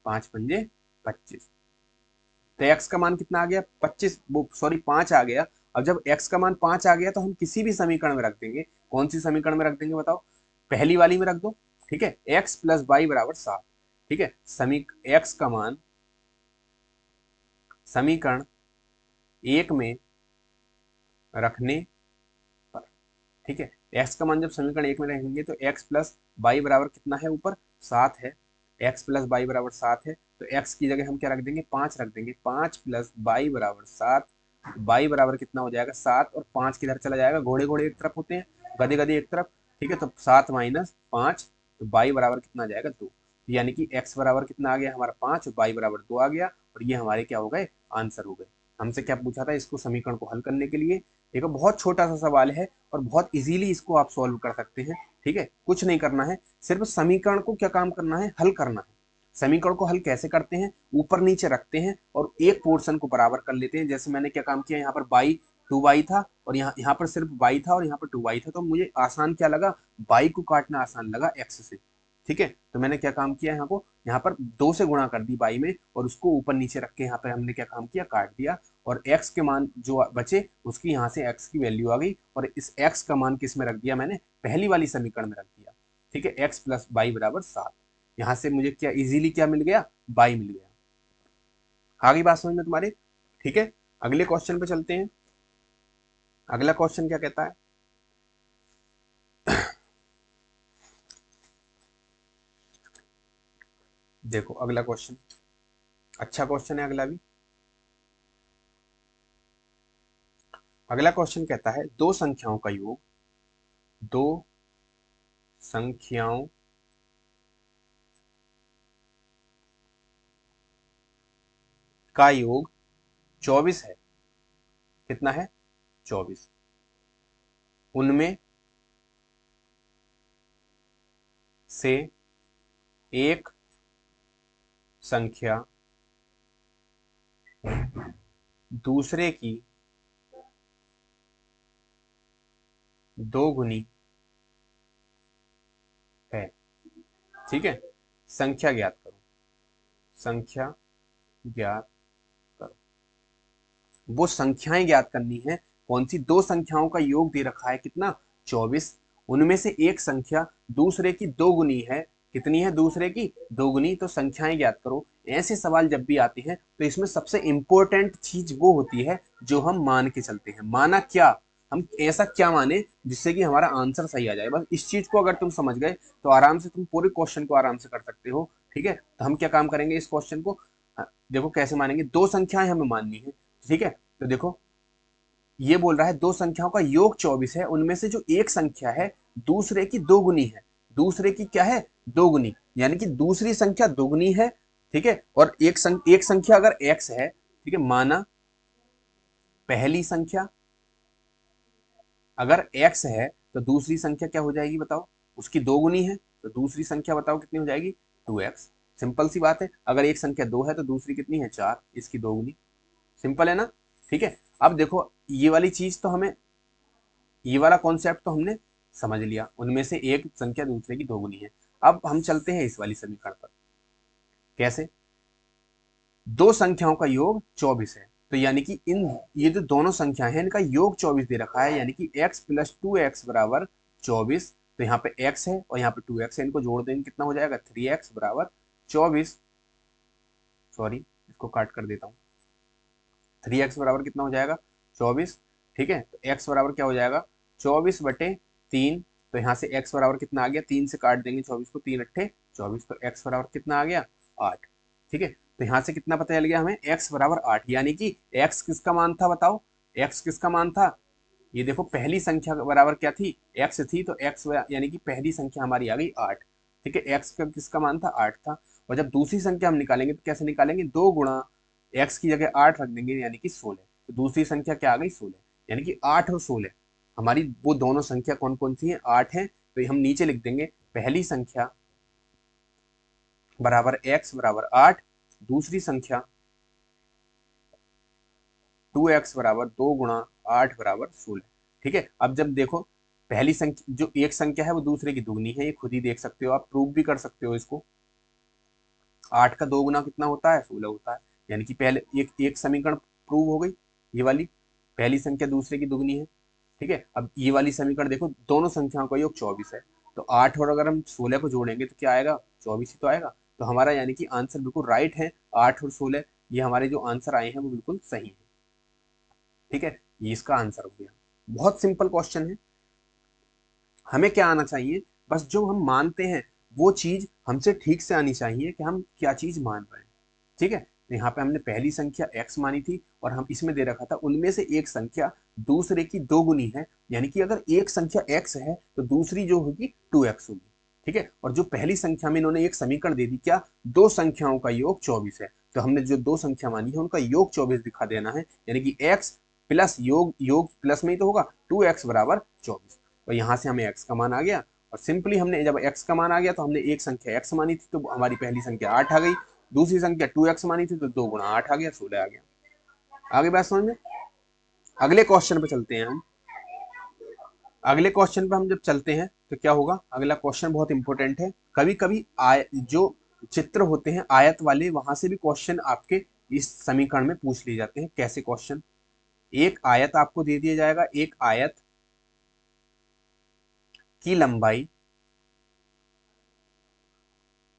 5 पंजे 25। तो x का मान कितना आ गया, 25, सॉरी 5 आ गया। अब जब x का मान 5 आ गया तो हम किसी भी समीकरण में रख देंगे, कौन सी समीकरण में रख देंगे बताओ, पहली वाली में रख दो, ठीक है। x प्लस वाई बराबर 7, ठीक है। x का मान समीकरण 1 में रखने पर, ठीक है। x का मान जब समीकरण 1 में रखेंगे तो x प्लस वाई बराबर कितना है, ऊपर 7 है, x प्लस वाई बराबर 7 है, तो x की जगह हम क्या रख देंगे, 5 रख देंगे, 5 प्लस वाई बराबर 7, वाई बराबर कितना हो जाएगा 7, और 5 किधर चला जाएगा, घोड़े घोड़े एक तरफ होते हैं, गधे गधे एक तरफ, ठीक है। तो 7 माइनस 5, तो वाई बराबर कितना आ जाएगा 2। यानी कि x बराबर कितना आ गया हमारा 5, वाई बराबर 2 आ गया, और ये हमारे क्या हो गए, आंसर हो गए। हमसे क्या पूछा था, इसको समीकरण को हल करने के लिए, एक बहुत छोटा सा सवाल है और बहुत इजीली इसको आप सॉल्व कर सकते हैं, ठीक है। कुछ नहीं करना है, सिर्फ समीकरण को क्या काम करना है, हल करना है। समीकरण को हल कैसे करते हैं, ऊपर नीचे रखते हैं और एक पोर्शन को बराबर कर लेते हैं। जैसे मैंने क्या काम किया, यहाँ पर बाई 2y था और यहाँ पर सिर्फ y था और यहाँ पर 2y था, तो मुझे आसान क्या लगा, y को काटना आसान लगा x से, ठीक है। तो मैंने क्या काम किया, यहाँ पर 2 से गुणा कर दी y में और उसको ऊपर नीचे रख के यहाँ पर हमने क्या काम किया, काट दिया, और x के मान जो बचे उसकी यहाँ से x की वैल्यू आ गई, और इस x का मान किस में रख दिया मैंने, पहली वाली समीकरण में रख दिया, ठीक है। x प्लस वाई बराबर 7, यहाँ से मुझे क्या इजीली क्या मिल गया, y मिल गया। आगे बात समझ में तुम्हारे, ठीक है। अगले क्वेश्चन पे चलते हैं। अगला क्वेश्चन क्या कहता है, देखो अगला क्वेश्चन अच्छा क्वेश्चन है, अगला भी। अगला क्वेश्चन कहता है, दो संख्याओं का योग, दो संख्याओं का योग 24 है, कितना है, 24। उनमें से एक संख्या दूसरे की दोगुनी है, ठीक है। संख्या ज्ञात करो, संख्या ज्ञात करो। वो संख्याएं ज्ञात करनी है, कौन सी, दो संख्याओं का योग दे रखा है कितना, 24। उनमें से एक संख्या दूसरे की दोगुनी है, कितनी है, दूसरे की दोगुनी, तो संख्याएं ज्ञात करो। ऐसे सवाल जब भी आते हैं तो इसमें सबसे इंपॉर्टेंट चीज वो होती है जो हम मान के चलते हैं। माना क्या, हम ऐसा क्या माने जिससे कि हमारा आंसर सही आ जाए। बस इस चीज को अगर तुम समझ गए तो आराम से तुम पूरे क्वेश्चन को आराम से कर सकते हो, ठीक है। तो हम क्या काम करेंगे, इस क्वेश्चन को देखो कैसे मानेंगे, दो संख्याएं हमें माननी है, ठीक है। तो देखो ये बोल रहा है दो संख्याओं का योग 24 है, उनमें से जो एक संख्या है दूसरे की दोगुनी है, दूसरे की क्या है, दोगुनी, यानी कि दूसरी संख्या दोगुनी है, ठीक है। और एक संख्या अगर x है, ठीक है, माना पहली संख्या अगर x है तो दूसरी संख्या क्या हो जाएगी बताओ, उसकी दोगुनी है, तो दूसरी संख्या बताओ कितनी हो जाएगी, 2x। सिंपल सी बात है, अगर एक संख्या 2 है तो दूसरी कितनी है, 4, इसकी दोगुनी। सिंपल है ना। ठीक है, अब देखो ये वाली चीज तो हमें, ये वाला कॉन्सेप्ट तो हमने समझ लिया, उनमें से एक संख्या दूसरे की दोगुनी है। अब हम चलते हैं इस वाली समीकरण पर। कैसे? दो संख्याओं का योग 24 है, तो यानी कि इन ये जो दोनों संख्या है इनका योग 24 दे रखा है, यानी कि x प्लस 2x बराबर 24। तो यहाँ पे x है और यहाँ पे 2x है, इनको जोड़ देंगे कितना हो जाएगा 3x बराबर 24। सॉरी, इसको काट कर देता हूँ। 3x बराबर कितना हो जाएगा 24। ठीक है, तो x बराबर क्या हो जाएगा 24/3। तो यहाँ से x बराबर कितना आ गया, 3 से काट देंगे 24 को, 3 अट्ठे 24, तो x बराबर कितना आ गया 8। ठीक है, तो यहाँ से कितना पता चल गया हमें, x बराबर 8, यानी कि x किसका मान था बताओ, x किसका मान था, ये देखो पहली संख्या बराबर क्या थी, x थी, तो x यानी कि पहली संख्या हमारी आ गई 8। ठीक है, x का किसका मान था 8 था, और जब दूसरी संख्या हम निकालेंगे तो कैसे निकालेंगे, 2 गुणा x की जगह 8 रख देंगे, यानी कि 16। तो दूसरी संख्या क्या आ गई 16, यानी कि 8 और 16 हमारी वो दोनों संख्या कौन कौन सी है, 8 है। तो हम नीचे लिख देंगे पहली संख्या बराबर x बराबर 8, दूसरी संख्या 2x बराबर 2 गुणा 8 बराबर 16। ठीक है, अब जब देखो पहली संख्या जो एक संख्या है वो दूसरे की दुगनी है, ये खुद ही देख सकते हो, आप प्रूव भी कर सकते हो इसको। 8 का 2 गुना कितना होता है 16 होता है, यानी कि पहले एक एक समीकरण प्रूव हो गई, ये वाली पहली संख्या दूसरे की दुगनी है। ठीक है, अब ये वाली समीकरण देखो, दोनों संख्याओं का योग 24 है, तो 8 और अगर हम 16 को जोड़ेंगे तो क्या आएगा 24 ही तो आएगा। तो हमारा यानी कि आंसर बिल्कुल राइट है, 8 और 16 ये हमारे जो आंसर आए हैं वो बिल्कुल सही है। ठीक है, ये इसका आंसर हो गया। बहुत सिंपल क्वेश्चन है, हमें क्या आना चाहिए, बस जो हम मानते हैं वो चीज हमसे ठीक से आनी चाहिए कि हम क्या चीज मान रहे हैं। ठीक है, तो यहाँ पे हमने पहली संख्या x मानी थी और हम इसमें दे रखा था उनमें से एक संख्या दूसरे की दोगुनी है, यानी कि अगर एक संख्या x है तो दूसरी जो होगी 2x होगी। ठीक है, और जो पहली संख्या में इन्होंने एक समीकरण दे दी, क्या, दो संख्याओं का योग 24 है, तो हमने जो दो संख्या मानी है उनका योग 24 दिखा देना है, यानी कि x plus yoga yoga plus में ही तो होगा 2x बराबर 24। और यहाँ से हमें x का मान आ गया, और सिंपली हमने जब x का मान आ गया तो हमने एक संख्या x मानी थी, तो हमारी पहली संख्या 8 आ गई, दूसरी संख्या 2x मानी थी तो 2 गुणा 8 आ गया, 16 आ गया। आगे बात समझ में? अगले क्वेश्चन पे चलते हैं हम। अगले क्वेश्चन पे हम जब चलते हैं तो क्या होगा, अगला क्वेश्चन बहुत इंपॉर्टेंट है। कभी कभी जो चित्र होते हैं आयत वाले, वहां से भी क्वेश्चन आपके इस समीकरण में पूछ लिए जाते हैं। कैसे क्वेश्चन, एक आयत आपको दे दिया जाएगा, एक आयत की लंबाई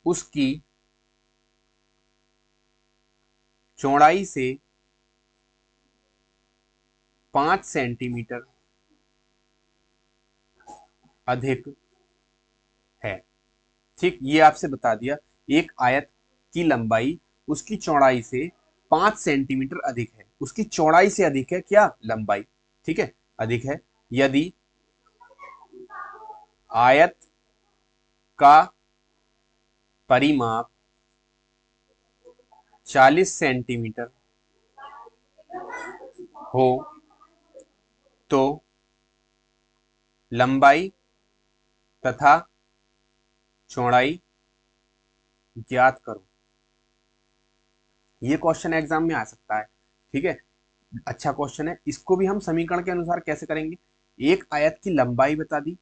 उसकी चौड़ाई से 5 सेंटीमीटर अधिक है। ठीक, ये आपसे बता दिया, एक आयत की लंबाई उसकी चौड़ाई से 5 सेंटीमीटर अधिक है, उसकी चौड़ाई से अधिक है क्या, लंबाई। ठीक है, अधिक है, यदि आयत का परिमाप 40 सेंटीमीटर हो तो लंबाई तथा चौड़ाई ज्ञात करो। ये क्वेश्चन एग्जाम में आ सकता है। ठीक है, अच्छा क्वेश्चन है, इसको भी हम समीकरण के अनुसार कैसे करेंगे, एक आयत की लंबाई बता दी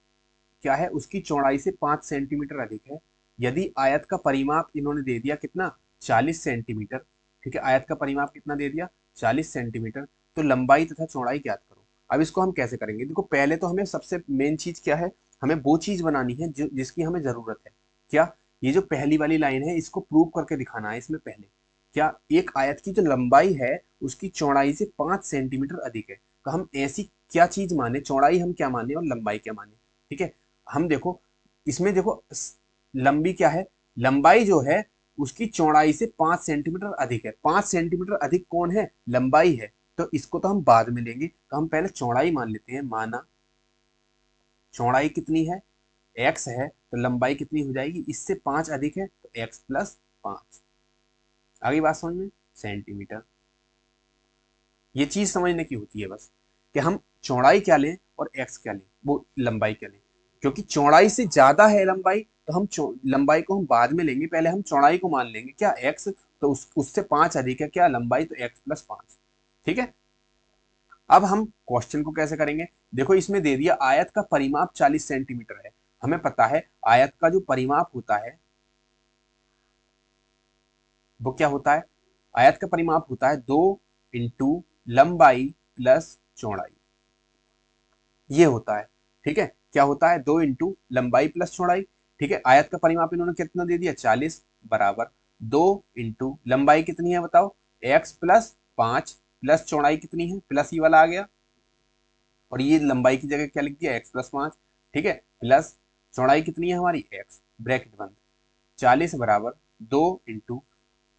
क्या है, उसकी चौड़ाई से 5 सेंटीमीटर अधिक है, यदि आयत का परिमाप इन्होंने दे दिया कितना 40 सेंटीमीटर। ठीक है, आयत का परिमाप कितना दे दिया 40 सेंटीमीटर, तो लंबाई तथा चौड़ाई ज्ञात करो। अब इसको हम कैसे करेंगे, देखो पहले तो हमें सबसे मेन चीज क्या है, हमें वो चीज बनानी है जिसकी हमें जरूरत है। क्या, ये जो पहली वाली लाइन है इसको प्रूव करके दिखाना है इसमें पहले। क्या, एक आयत की जो लंबाई है उसकी चौड़ाई से 5 सेंटीमीटर अधिक है, तो हम ऐसी क्या चीज माने, चौड़ाई हम क्या माने और लंबाई क्या माने। ठीक है, हम देखो इसमें देखो लंबी क्या है, लंबाई जो है उसकी चौड़ाई से 5 सेंटीमीटर अधिक है, 5 सेंटीमीटर अधिक कौन है, लंबाई है, तो इसको तो हम बाद में लेंगे, तो हम पहले चौड़ाई मान लेते हैं। माना चौड़ाई कितनी है, x है, तो लंबाई कितनी हो जाएगी, इससे 5 अधिक है तो x प्लस 5। आगे बात समझ में, सेंटीमीटर। ये चीज समझने की होती है बस, कि हम चौड़ाई क्या लें और x क्या लें, वो लंबाई क्या लें, क्योंकि चौड़ाई से ज्यादा है लंबाई, तो हम लंबाई को हम बाद में लेंगे, पहले हम चौड़ाई को मान लेंगे क्या x, तो उससे 5 अधिक है क्या लंबाई, तो x प्लस 5। ठीक है, अब हम क्वेश्चन को कैसे करेंगे, देखो इसमें दे दिया आयत का परिमाप 40 सेंटीमीटर है। हमें पता है आयत का जो परिमाप होता है वो क्या होता है, आयत का परिमाप होता है 2 इंटू लंबाई प्लस चौड़ाई, ये होता है। ठीक है, क्या होता है, 2 इंटू लंबाई प्लस चौड़ाई। ठीक है, आयत का परिमाप इन्होंने कितना दे दिया 40 बराबर 2 इंटू लंबाई कितनी है बताओ, x प्लस 5 प्लस चौड़ाई कितनी है, प्लस ये वाला आ गया और ये लंबाई की जगह क्या लिख दिया x प्लस 5। ठीक है, प्लस चौड़ाई कितनी है हमारी x, ब्रैकेट बंद, 40 बराबर 2 इंटू,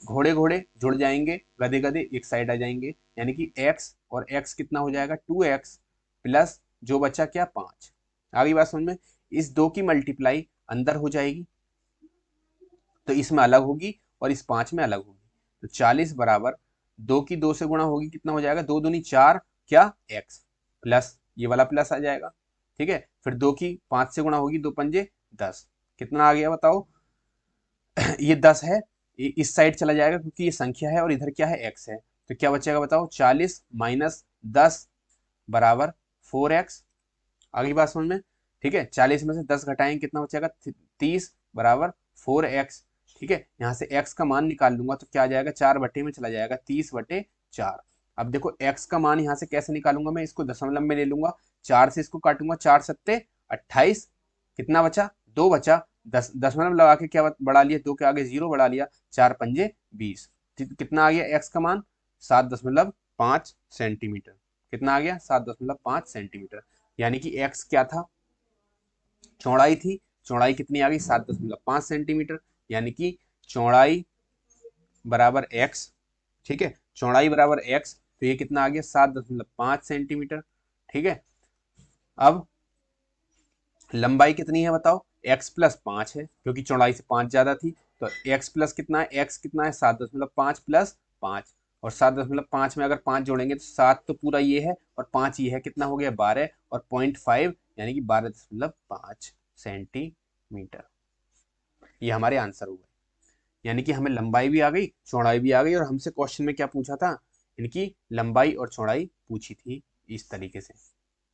घोड़े घोड़े जुड़ जाएंगे, गधे गधे एक साइड आ जाएंगे, यानी कि x और x कितना हो जाएगा 2x प्लस जो बचा क्या 5। आगे बात समझ में, इस 2 की मल्टीप्लाई अंदर हो जाएगी तो इसमें अलग होगी और इस 5 में अलग होगी, तो 40 बराबर 2 की 2 से गुणा होगी, कितना हो जाएगा 2 दूनी 4 क्या x प्लस ये वाला प्लस आ जाएगा। ठीक है, फिर 2 की 5 से गुणा होगी, 2 पंजे 10, कितना आ गया बताओ ये 10 है, इस साइड चला जाएगा क्योंकि ये संख्या है और इधर क्या है x है, तो क्या बचेगा बताओ 40 माइनस 10 बराबर 4x। आगे बात समझ में, ठीक है, 40 में से 10 घटाएंगे कितना बचेगा 30 बराबर 4x। ठीक है, यहाँ से x का मान निकाल लूंगा तो क्या आ जाएगा 4 बटे में चला जाएगा 30/4। अब देखो x का मान यहाँ से कैसे निकालूंगा, मैं इसको दशमलव में ले लूंगा, 4 से इसको काटूंगा, 4 सत्ते 28, कितना बचा 2 बचा, दशमलव लगा के क्या बढ़ा लिया, 2 के आगे 0 बढ़ा लिया, 4 पंजे 20, कितना आ गया x का मान 7.5 सेंटीमीटर, कितना आ गया 7.5 सेंटीमीटर, यानी कि x क्या था, चौड़ाई थी, चौड़ाई कितनी आ गई 7.5 सेंटीमीटर, यानी कि चौड़ाई बराबर x। ठीक है, चौड़ाई बराबर x, तो ये कितना आ गया 7.5 सेंटीमीटर। ठीक है, अब लंबाई कितनी है बताओ, x प्लस 5 है क्योंकि चौड़ाई से 5 ज्यादा थी, तो x प्लस कितना है, x कितना है 7.5 प्लस 5, और 7.5 में अगर 5 जोड़ेंगे तो 7 तो पूरा ये है और 5 ये है, कितना हो गया 12 और 0.5 यानी कि 12.5 सेंटीमीटर, ये हमारे आंसर हुए। यानी कि हमें लंबाई भी आ गई चौड़ाई भी आ गई, और हमसे क्वेश्चन में क्या पूछा था, इनकी लंबाई और चौड़ाई पूछी थी इस तरीके से।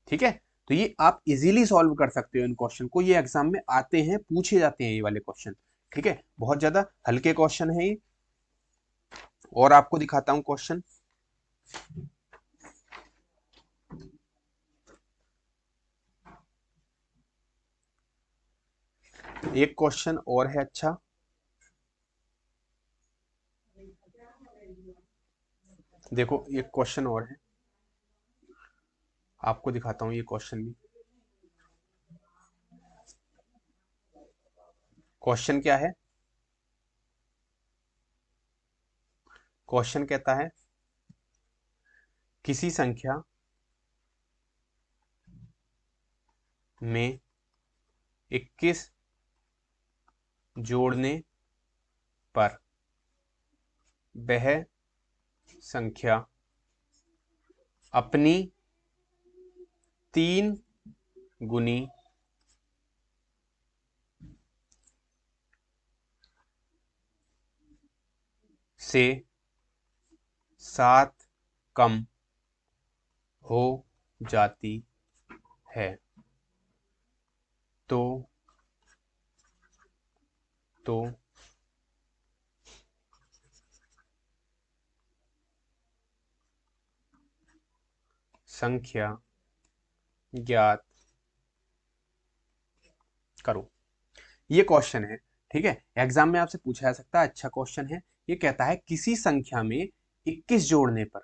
ठीक है, तो ये आप इजीली सॉल्व कर सकते हो इन क्वेश्चन को, ये एग्जाम में आते हैं, पूछे जाते हैं ये वाले क्वेश्चन। ठीक है, बहुत ज्यादा हल्के क्वेश्चन है ये, और आपको दिखाता हूं क्वेश्चन। एक क्वेश्चन और है, अच्छा देखो एक क्वेश्चन और है, आपको दिखाता हूं ये क्वेश्चन भी। क्वेश्चन क्या है, क्वेश्चन कहता है किसी संख्या में 21 जोड़ने पर वह संख्या अपनी 3 गुनी से 7 कम हो जाती है, तो संख्या ज्ञात करो। ये क्वेश्चन है, ठीक है, एग्जाम में आपसे पूछा जा सकता है, अच्छा क्वेश्चन है। ये कहता है किसी संख्या में 21 जोड़ने पर,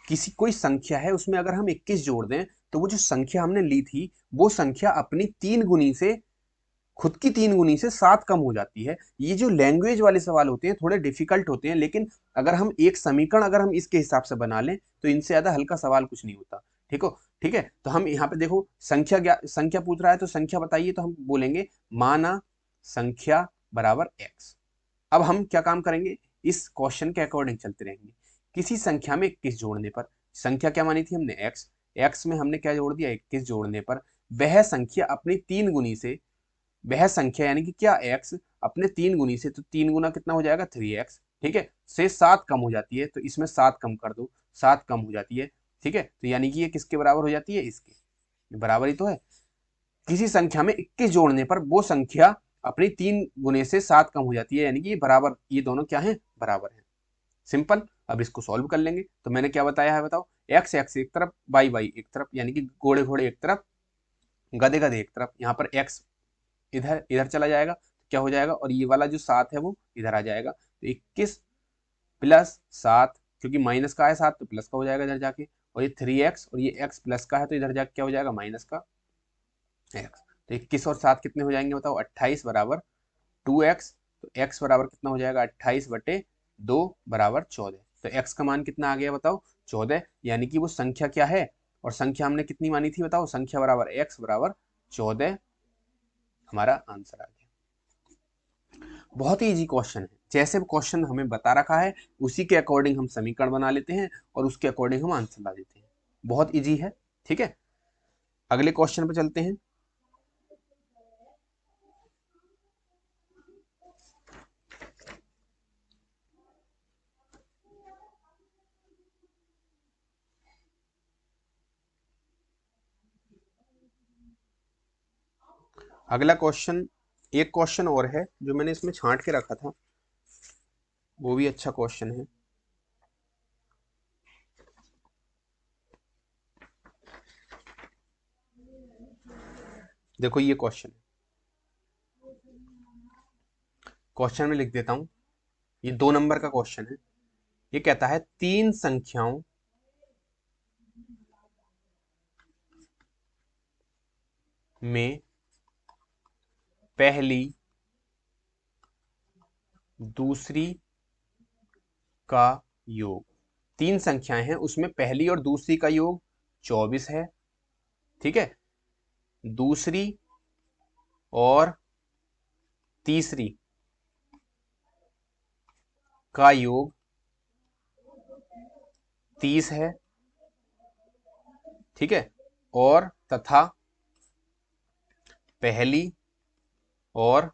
किसी कोई संख्या है उसमें अगर हम 21 जोड़ दें तो वो जो संख्या हमने ली थी वो संख्या अपनी 3 गुनी से, खुद की 3 गुनी से 7 कम हो जाती है। ये जो लैंग्वेज वाले सवाल होते हैं थोड़े डिफिकल्ट होते हैं, लेकिन अगर हम एक समीकरण अगर हम इसके हिसाब से बना लें तो इनसे ज्यादा हल्का सवाल कुछ नहीं होता। ठीक है, तो हम यहाँ पे देखो संख्या पूछ रहा है तो संख्या बताइए, तो हम बोलेंगे माना संख्या बराबर x। अब हम क्या काम करेंगे, इस क्वेश्चन के अकॉर्डिंग चलते रहेंगे। किसी संख्या में 21 जोड़ने पर, संख्या क्या मानी थी हमने x में हमने क्या जोड़ दिया 21 जोड़ने पर वह संख्या अपनी 3 गुनी से, वह संख्या यानी कि क्या x अपने 3 गुनी से, तो 3 गुना कितना हो जाएगा 3x, ठीक है, से 7 कम हो जाती है, तो इसमें 7 कम कर दो, 7 कम हो जाती है, ठीक है, तो यानी कि ये किसके बराबर हो जाती है, इसके बराबर ही तो है। किसी संख्या में 21 जोड़ने पर वो संख्या अपनी 3 गुने से 7 कम हो जाती है, यानी कि ये बराबर, ये दोनों क्या है, बराबर है। सिंपल। अब इसको सॉल्व कर लेंगे। तो मैंने क्या बताया है, बताओ, एक्स एक्स एक तरफ, वाई वाई एक तरफ, यानी कि घोड़े घोड़े एक तरफ, गधे गधे एक तरफ। यहाँ पर एक्स इधर इधर चला जाएगा, तो क्या हो जाएगा, और ये वाला जो 7 है वो इधर आ जाएगा। तो 21 प्लस 7, क्योंकि माइनस का है 7 तो प्लस का हो जाएगा इधर जाके, और ये 3x और ये x प्लस का है तो इधर जाके क्या हो जाएगा, माइनस का x। तो 21 और 7 कितने हो जाएंगे, बताओ, 28 बराबर 2x। तो x बराबर कितना हो जाएगा, 28/2 बराबर 14। तो x का मान कितना आ गया, बताओ, 14। यानी कि वो संख्या क्या है, और संख्या हमने कितनी मानी थी, बताओ, संख्या बराबर x बराबर 14, हमारा आंसर आ गया। बहुत ही इजी क्वेश्चन है, जैसे क्वेश्चन हमें बता रखा है उसी के अकॉर्डिंग हम समीकरण बना लेते हैं और उसके अकॉर्डिंग हम आंसर ला देते हैं। बहुत इजी है, ठीक है। अगले क्वेश्चन पे चलते हैं। अगला क्वेश्चन, एक क्वेश्चन और है जो मैंने इसमें छांट के रखा था, वो भी अच्छा क्वेश्चन है। देखो ये क्वेश्चन, क्वेश्चन में लिख देता हूं, ये 2 नंबर का क्वेश्चन है। ये कहता है 3 संख्याओं में पहली दूसरी का योग, 3 संख्याएं हैं उसमें पहली और दूसरी का योग 24 है, ठीक है। दूसरी और तीसरी का योग 30 है, ठीक है। और तथा पहली और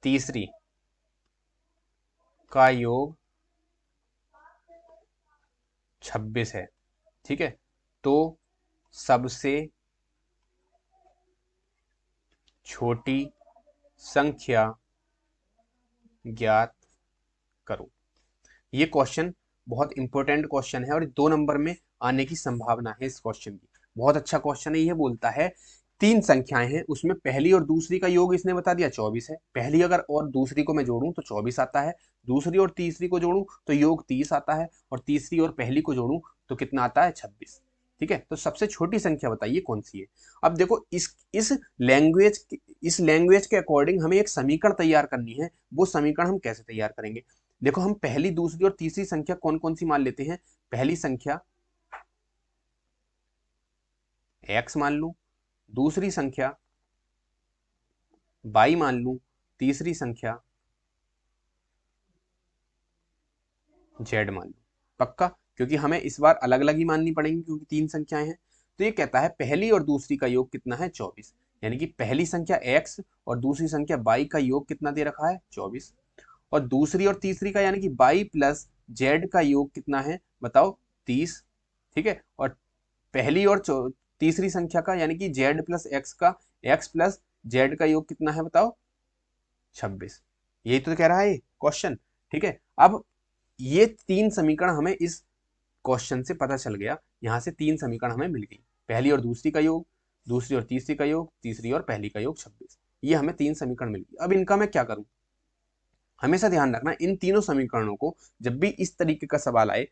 तीसरी का योग 26 है, ठीक है। तो सबसे छोटी संख्या ज्ञात करो। ये क्वेश्चन बहुत इंपॉर्टेंट क्वेश्चन है और 2 नंबर में आने की संभावना है इस क्वेश्चन की। बहुत अच्छा क्वेश्चन है। ये बोलता है 3 संख्याएं हैं उसमें पहली और दूसरी का योग इसने बता दिया 24 है। पहली अगर और दूसरी को मैं जोड़ूं तो 24 आता है, दूसरी और तीसरी को जोड़ूं तो योग 30 आता है, और तीसरी और पहली को जोड़ूं तो कितना आता है, 26, ठीक है। तो सबसे छोटी संख्या बताइए कौन सी है। अब देखो इस लैंग्वेज के अकॉर्डिंग हमें एक समीकरण तैयार करनी है। वो समीकरण हम कैसे तैयार करेंगे, देखो, हम पहली दूसरी और तीसरी संख्या कौन कौन सी मान लेते हैं। पहली संख्या x मान लूं, दूसरी संख्या y मान लूं, तीसरी संख्या z मान लूं। पक्का, क्योंकि हमें इस बार अलग अलग ही माननी पड़ेंगी क्योंकि 3 संख्याएं हैं। तो ये कहता है पहली और दूसरी का योग कितना है, 24। यानी कि पहली संख्या x और दूसरी संख्या y का योग कितना दे रखा है, 24। और दूसरी और तीसरी का यानी कि y प्लस जेड का योग कितना है, बताओ, 30, ठीक है। और पहली और तीसरी संख्या का यानी कि z प्लस एक्स का x प्लस जेड का योग कितना है, बताओ, 26। यही तो कह रहा है ये क्वेश्चन, ठीक है। अब ये 3 समीकरण हमें इस क्वेश्चन से पता चल गया। यहां से 3 समीकरण हमें मिल गई, पहली और दूसरी का योग, दूसरी और तीसरी का योग, तीसरी और पहली का योग 26। ये हमें 3 समीकरण मिल गई। अब इनका मैं क्या करूं, हमेशा ध्यान रखना इन तीनों समीकरणों को, जब भी इस तरीके का सवाल आए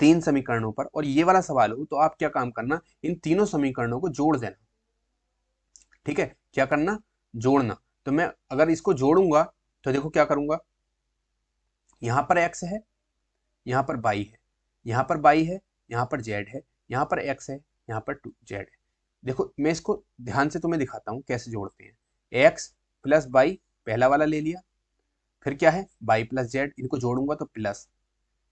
3 समीकरणों पर और ये वाला सवाल हो, तो आप क्या काम करना, इन तीनों समीकरणों को जोड़ देना, ठीक है। क्या करना, जोड़ना। तो मैं अगर इसको जोड़ूंगा तो देखो क्या करूंगा, यहां पर x है, यहां पर y है, यहां पर y है, यहां पर z है, यहां पर x है, यहां पर z है। देखो मैं इसको ध्यान से तुम्हें दिखाता हूं कैसे जोड़ते हैं। x प्लस y पहला वाला ले लिया, फिर क्या है, y प्लस जेड, इनको जोड़ूंगा तो प्लस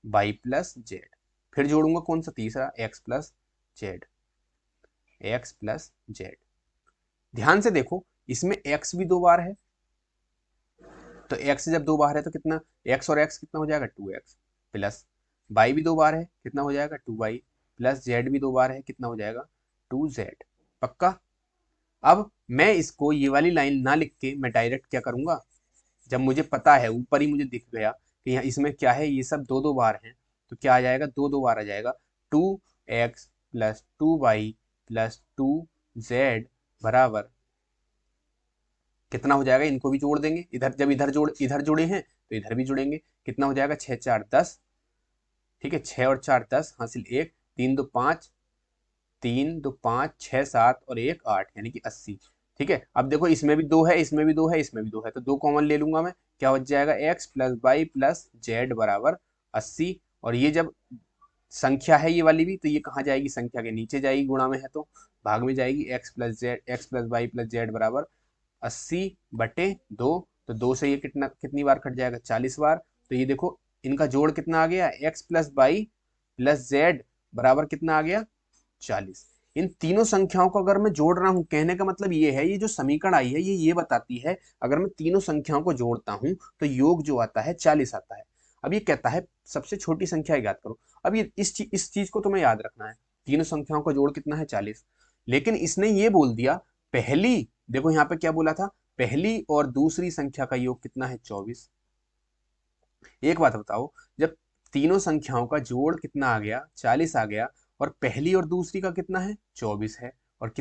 y प्लस जेड, फिर जोड़ूंगा कौन सा, तीसरा, x plus Z, x plus Z. ध्यान से देखो इसमें x भी 2 बार है, तो x जब 2 बार है तो कितना, x और x कितना हो जाएगा, 2x प्लस y भी 2 बार है, कितना हो जाएगा 2y, प्लस z भी 2 बार है, कितना हो जाएगा 2z। पक्का। अब मैं इसको ये वाली लाइन ना लिख के मैं डायरेक्ट क्या करूंगा, जब मुझे पता है, ऊपर ही मुझे दिख गया कि यहाँ इसमें क्या है, ये सब 2 2 बार हैं, तो क्या आ जाएगा, 2 2 बार आ जाएगा, 2x plus 2y plus 2z बराबर कितना हो जाएगा, इनको भी जोड़ देंगे, इधर जब इधर जुड़े हैं तो इधर भी जुड़ेंगे, कितना हो जाएगा 6 4 10, ठीक है, 6 और 4 10, हासिल 1, 3 2 5, 3 2 5 6 7 और 1 8, यानी कि 80। ठीक है, अब देखो इसमें भी 2 है, इसमें भी 2 है, इसमें भी 2 है, तो 2 कॉमन ले लूंगा मैं, क्या हो जाएगा x plus y plus z बराबर 80। और ये जब संख्या है ये वाली भी, तो ये कहाँ जाएगी, संख्या के नीचे जाएगी, गुणा में है तो भाग में जाएगी, x plus y plus z बराबर 80/2। तो 2 से ये कितनी बार कट जाएगा, 40 बार। तो ये देखो इनका जोड़ कितना आ गया, x plus y plus z बराबर कितना आ गया 40। इन तीनों संख्याओं को अगर मैं जोड़ रहा हूं, कहने का मतलब ये है, ये जो समीकरण आई है ये बताती है अगर मैं तीनों संख्याओं को जोड़ता हूं तो योग जो आता है 40 आता है। अब ये कहता है सबसे छोटी संख्या ज्ञात करो। अब ये इस चीज को तुम्हें याद रखना है, तीनों संख्याओं का जोड़ कितना है 40। लेकिन इसने ये बोल दिया पहली, देखो यहाँ पे क्या बोला था, पहली और दूसरी संख्या का योग कितना है 24। एक बात बताओ, जब तीनों संख्याओं का जोड़ कितना आ गया 40 आ गया, और पहली और दूसरी का कितना है 24 है, और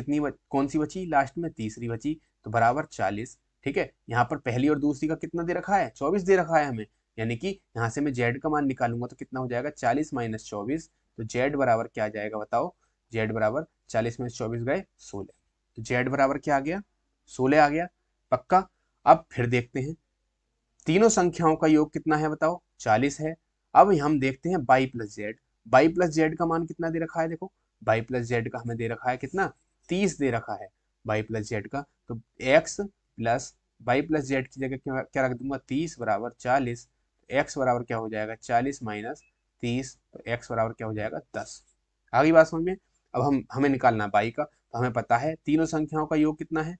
कौन सी बची लास्ट में, तीसरी बची, तो बराबर 40। ठीक है, यहाँ पर पहली और दूसरी का कितना दे रखा है 24 दे रखा है हमें, यानी कि यहाँ से मैं जेड का मान निकालूंगा तो कितना हो जाएगा 40 माइनस 24, तो जेड बराबर क्या आ जाएगा बताओ, जेड बराबर 40 में 24 गए 16, तो जेड बराबर क्या आ गया 16 आ गया। पक्का। अब फिर देखते हैं तीनों संख्याओं का योग कितना है बताओ 40 है। अब हम देखते हैं by plus Z, by plus Z का मान कितना दे रखा है, देखो बाई प्लस जेड का हमें दे रखा है कितना 30 दे रखा है बाई प्लस जेड का, तो x plus by plus Z की जगह क्या रख दूंगा 30 बराबर 40, एक्स बराबर क्या हो जाएगा 40 माइनस 30, तो एक्स बराबर क्या हो जाएगा 10। आगे बात समझ में। अब हमें निकालना बाई का, तो हमें पता है तीनों संख्याओं का योग कितना है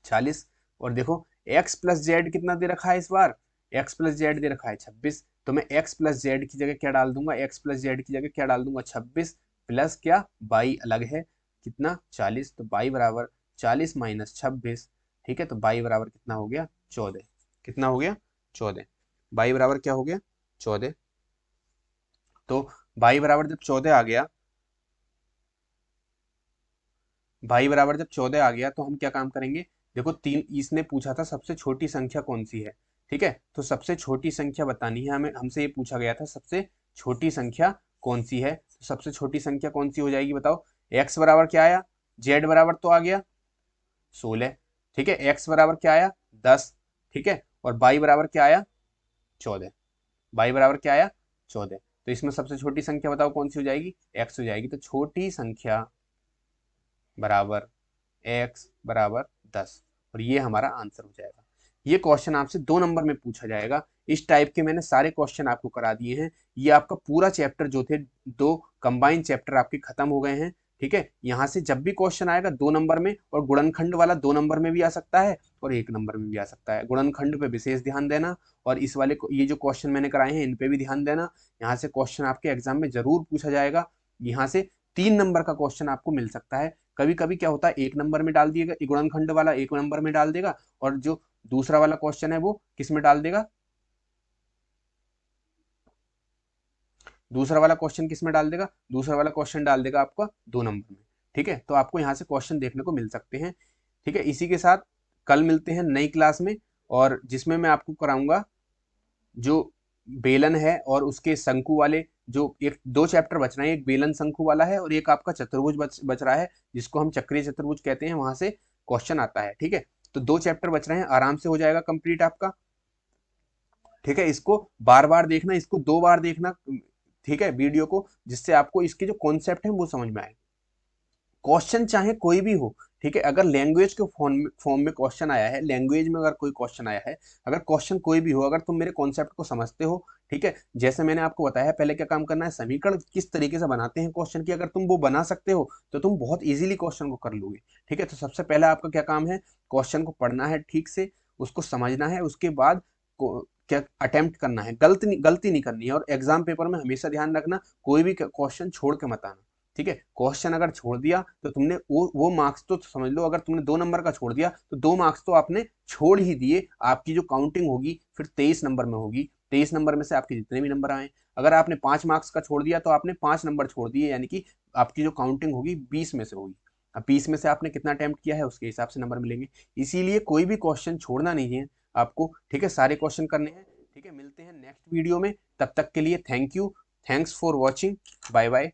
40, और देखो x प्लस जेड कितना दे रखा है इस बार, x प्लस जेड दे रखा है 26, तो मैं x प्लस जेड की जगह क्या डाल दूंगा, x प्लस जेड की जगह क्या डाल दूंगा 26 प्लस क्या बाई अलग है कितना 40, तो बाई बराबर 40 माइनस 26। ठीक है, तो बाई बराबर कितना हो गया 14, कितना हो गया 14, बाई बराबर क्या हो गया 14। तो बाई बराबर जब 14 आ गया, भाई बराबर जब 14 आ गया तो हम क्या काम करेंगे, देखो तीन, इसने पूछा था सबसे छोटी संख्या कौन सी है। ठीक है, तो सबसे छोटी संख्या बतानी है हमें, हमसे ये पूछा गया था सबसे छोटी संख्या कौन सी है, तो सबसे छोटी संख्या कौन सी हो जाएगी बताओ, x बराबर क्या आया, z बराबर तो आ गया 16, ठीक है, x बराबर क्या आया 10, ठीक है, और y बराबर क्या आया 14, y बराबर क्या आया 14, तो इसमें सबसे छोटी संख्या बताओ कौन सी हो जाएगी, x हो जाएगी, तो छोटी संख्या बराबर x बराबर 10, और ये हमारा आंसर हो जाएगा। ये क्वेश्चन आपसे 2 नंबर में पूछा जाएगा। इस टाइप के मैंने सारे क्वेश्चन आपको करा दिए हैं। ये आपका पूरा चैप्टर जो थे 2 कंबाइंड चैप्टर आपके खत्म हो गए हैं। ठीक है, यहाँ से जब भी क्वेश्चन आएगा 2 नंबर में, और गुणनखंड वाला 2 नंबर में भी आ सकता है और 1 नंबर में भी आ सकता है। गुणनखंड पे विशेष ध्यान देना, और इस वाले ये जो क्वेश्चन मैंने कराए हैं इन पे भी ध्यान देना। यहाँ से क्वेश्चन आपके एग्जाम में जरूर पूछा जाएगा। यहाँ से 3 नंबर का क्वेश्चन आपको मिल सकता है। कभी कभी क्या होता है 1 नंबर में डाल दिएगा, गुणनखंड वाला 1 नंबर में डाल देगा, और जो दूसरा वाला क्वेश्चन है वो किस में डाल देगा, दूसरा वाला क्वेश्चन किस में डाल देगा, दूसरा वाला क्वेश्चन डाल देगा आपका 2 नंबर में। ठीक है, तो आपको यहाँ से क्वेश्चन देखने को मिल सकते हैं। ठीक है, इसी के साथ कल मिलते हैं नई क्लास में, और जिसमें मैं आपको कराऊंगा जो बेलन है और उसके शंकु वाले, जो एक 2 चैप्टर बच रहे हैं, एक बेलन शंकु वाला है और एक आपका चतुर्भुज बच रहा है, जिसको हम चक्रीय चतुर्भुज कहते हैं, वहां से क्वेश्चन आता है। ठीक है, तो 2 चैप्टर बच रहे हैं, आराम से हो जाएगा कंप्लीट आपका। ठीक है, इसको बार बार देखना, इसको 2 बार देखना, ठीक है, वीडियो को, जिससे आपको इसके जो कॉन्सेप्ट है वो समझ में आए। क्वेश्चन चाहे कोई भी हो, ठीक है, अगर लैंग्वेज के फॉर्म में क्वेश्चन आया है, लैंग्वेज में अगर कोई क्वेश्चन आया है, अगर क्वेश्चन कोई भी हो, अगर तुम मेरे कॉन्सेप्ट को समझते हो, ठीक है, जैसे मैंने आपको बताया पहले क्या काम करना है, समीकरण किस तरीके से बनाते हैं क्वेश्चन की, अगर तुम वो बना सकते हो तो तुम बहुत इजीली क्वेश्चन को कर लोगे। ठीक है, तो सबसे पहले आपका क्या काम है, क्वेश्चन को पढ़ना है ठीक से, उसको समझना है, उसके बाद क्या अटेम्प्ट करना है, गलती नहीं करनी है। और एग्जाम पेपर में हमेशा ध्यान रखना, कोई भी क्वेश्चन छोड़ के मत आना, ठीक है। क्वेश्चन अगर छोड़ दिया तो तुमने वो मार्क्स तो समझ लो, अगर तुमने 2 नंबर का छोड़ दिया तो 2 मार्क्स तो आपने छोड़ ही दिए। आपकी जो काउंटिंग होगी फिर 23 नंबर में होगी, 23 नंबर में से आपके जितने भी नंबर आए। अगर आपने 5 मार्क्स का छोड़ दिया तो आपने 5 नंबर छोड़ दिए, यानी कि आपकी जो काउंटिंग होगी 20 में से होगी। अब 20 में से आपने कितना अटेम्प्ट किया है उसके हिसाब से नंबर मिलेंगे। इसीलिए कोई भी क्वेश्चन छोड़ना नहीं है आपको, ठीक है, सारे क्वेश्चन करने हैं, ठीक है। मिलते हैं नेक्स्ट वीडियो में, तब तक के लिए thank you, thanks for watching, bye bye.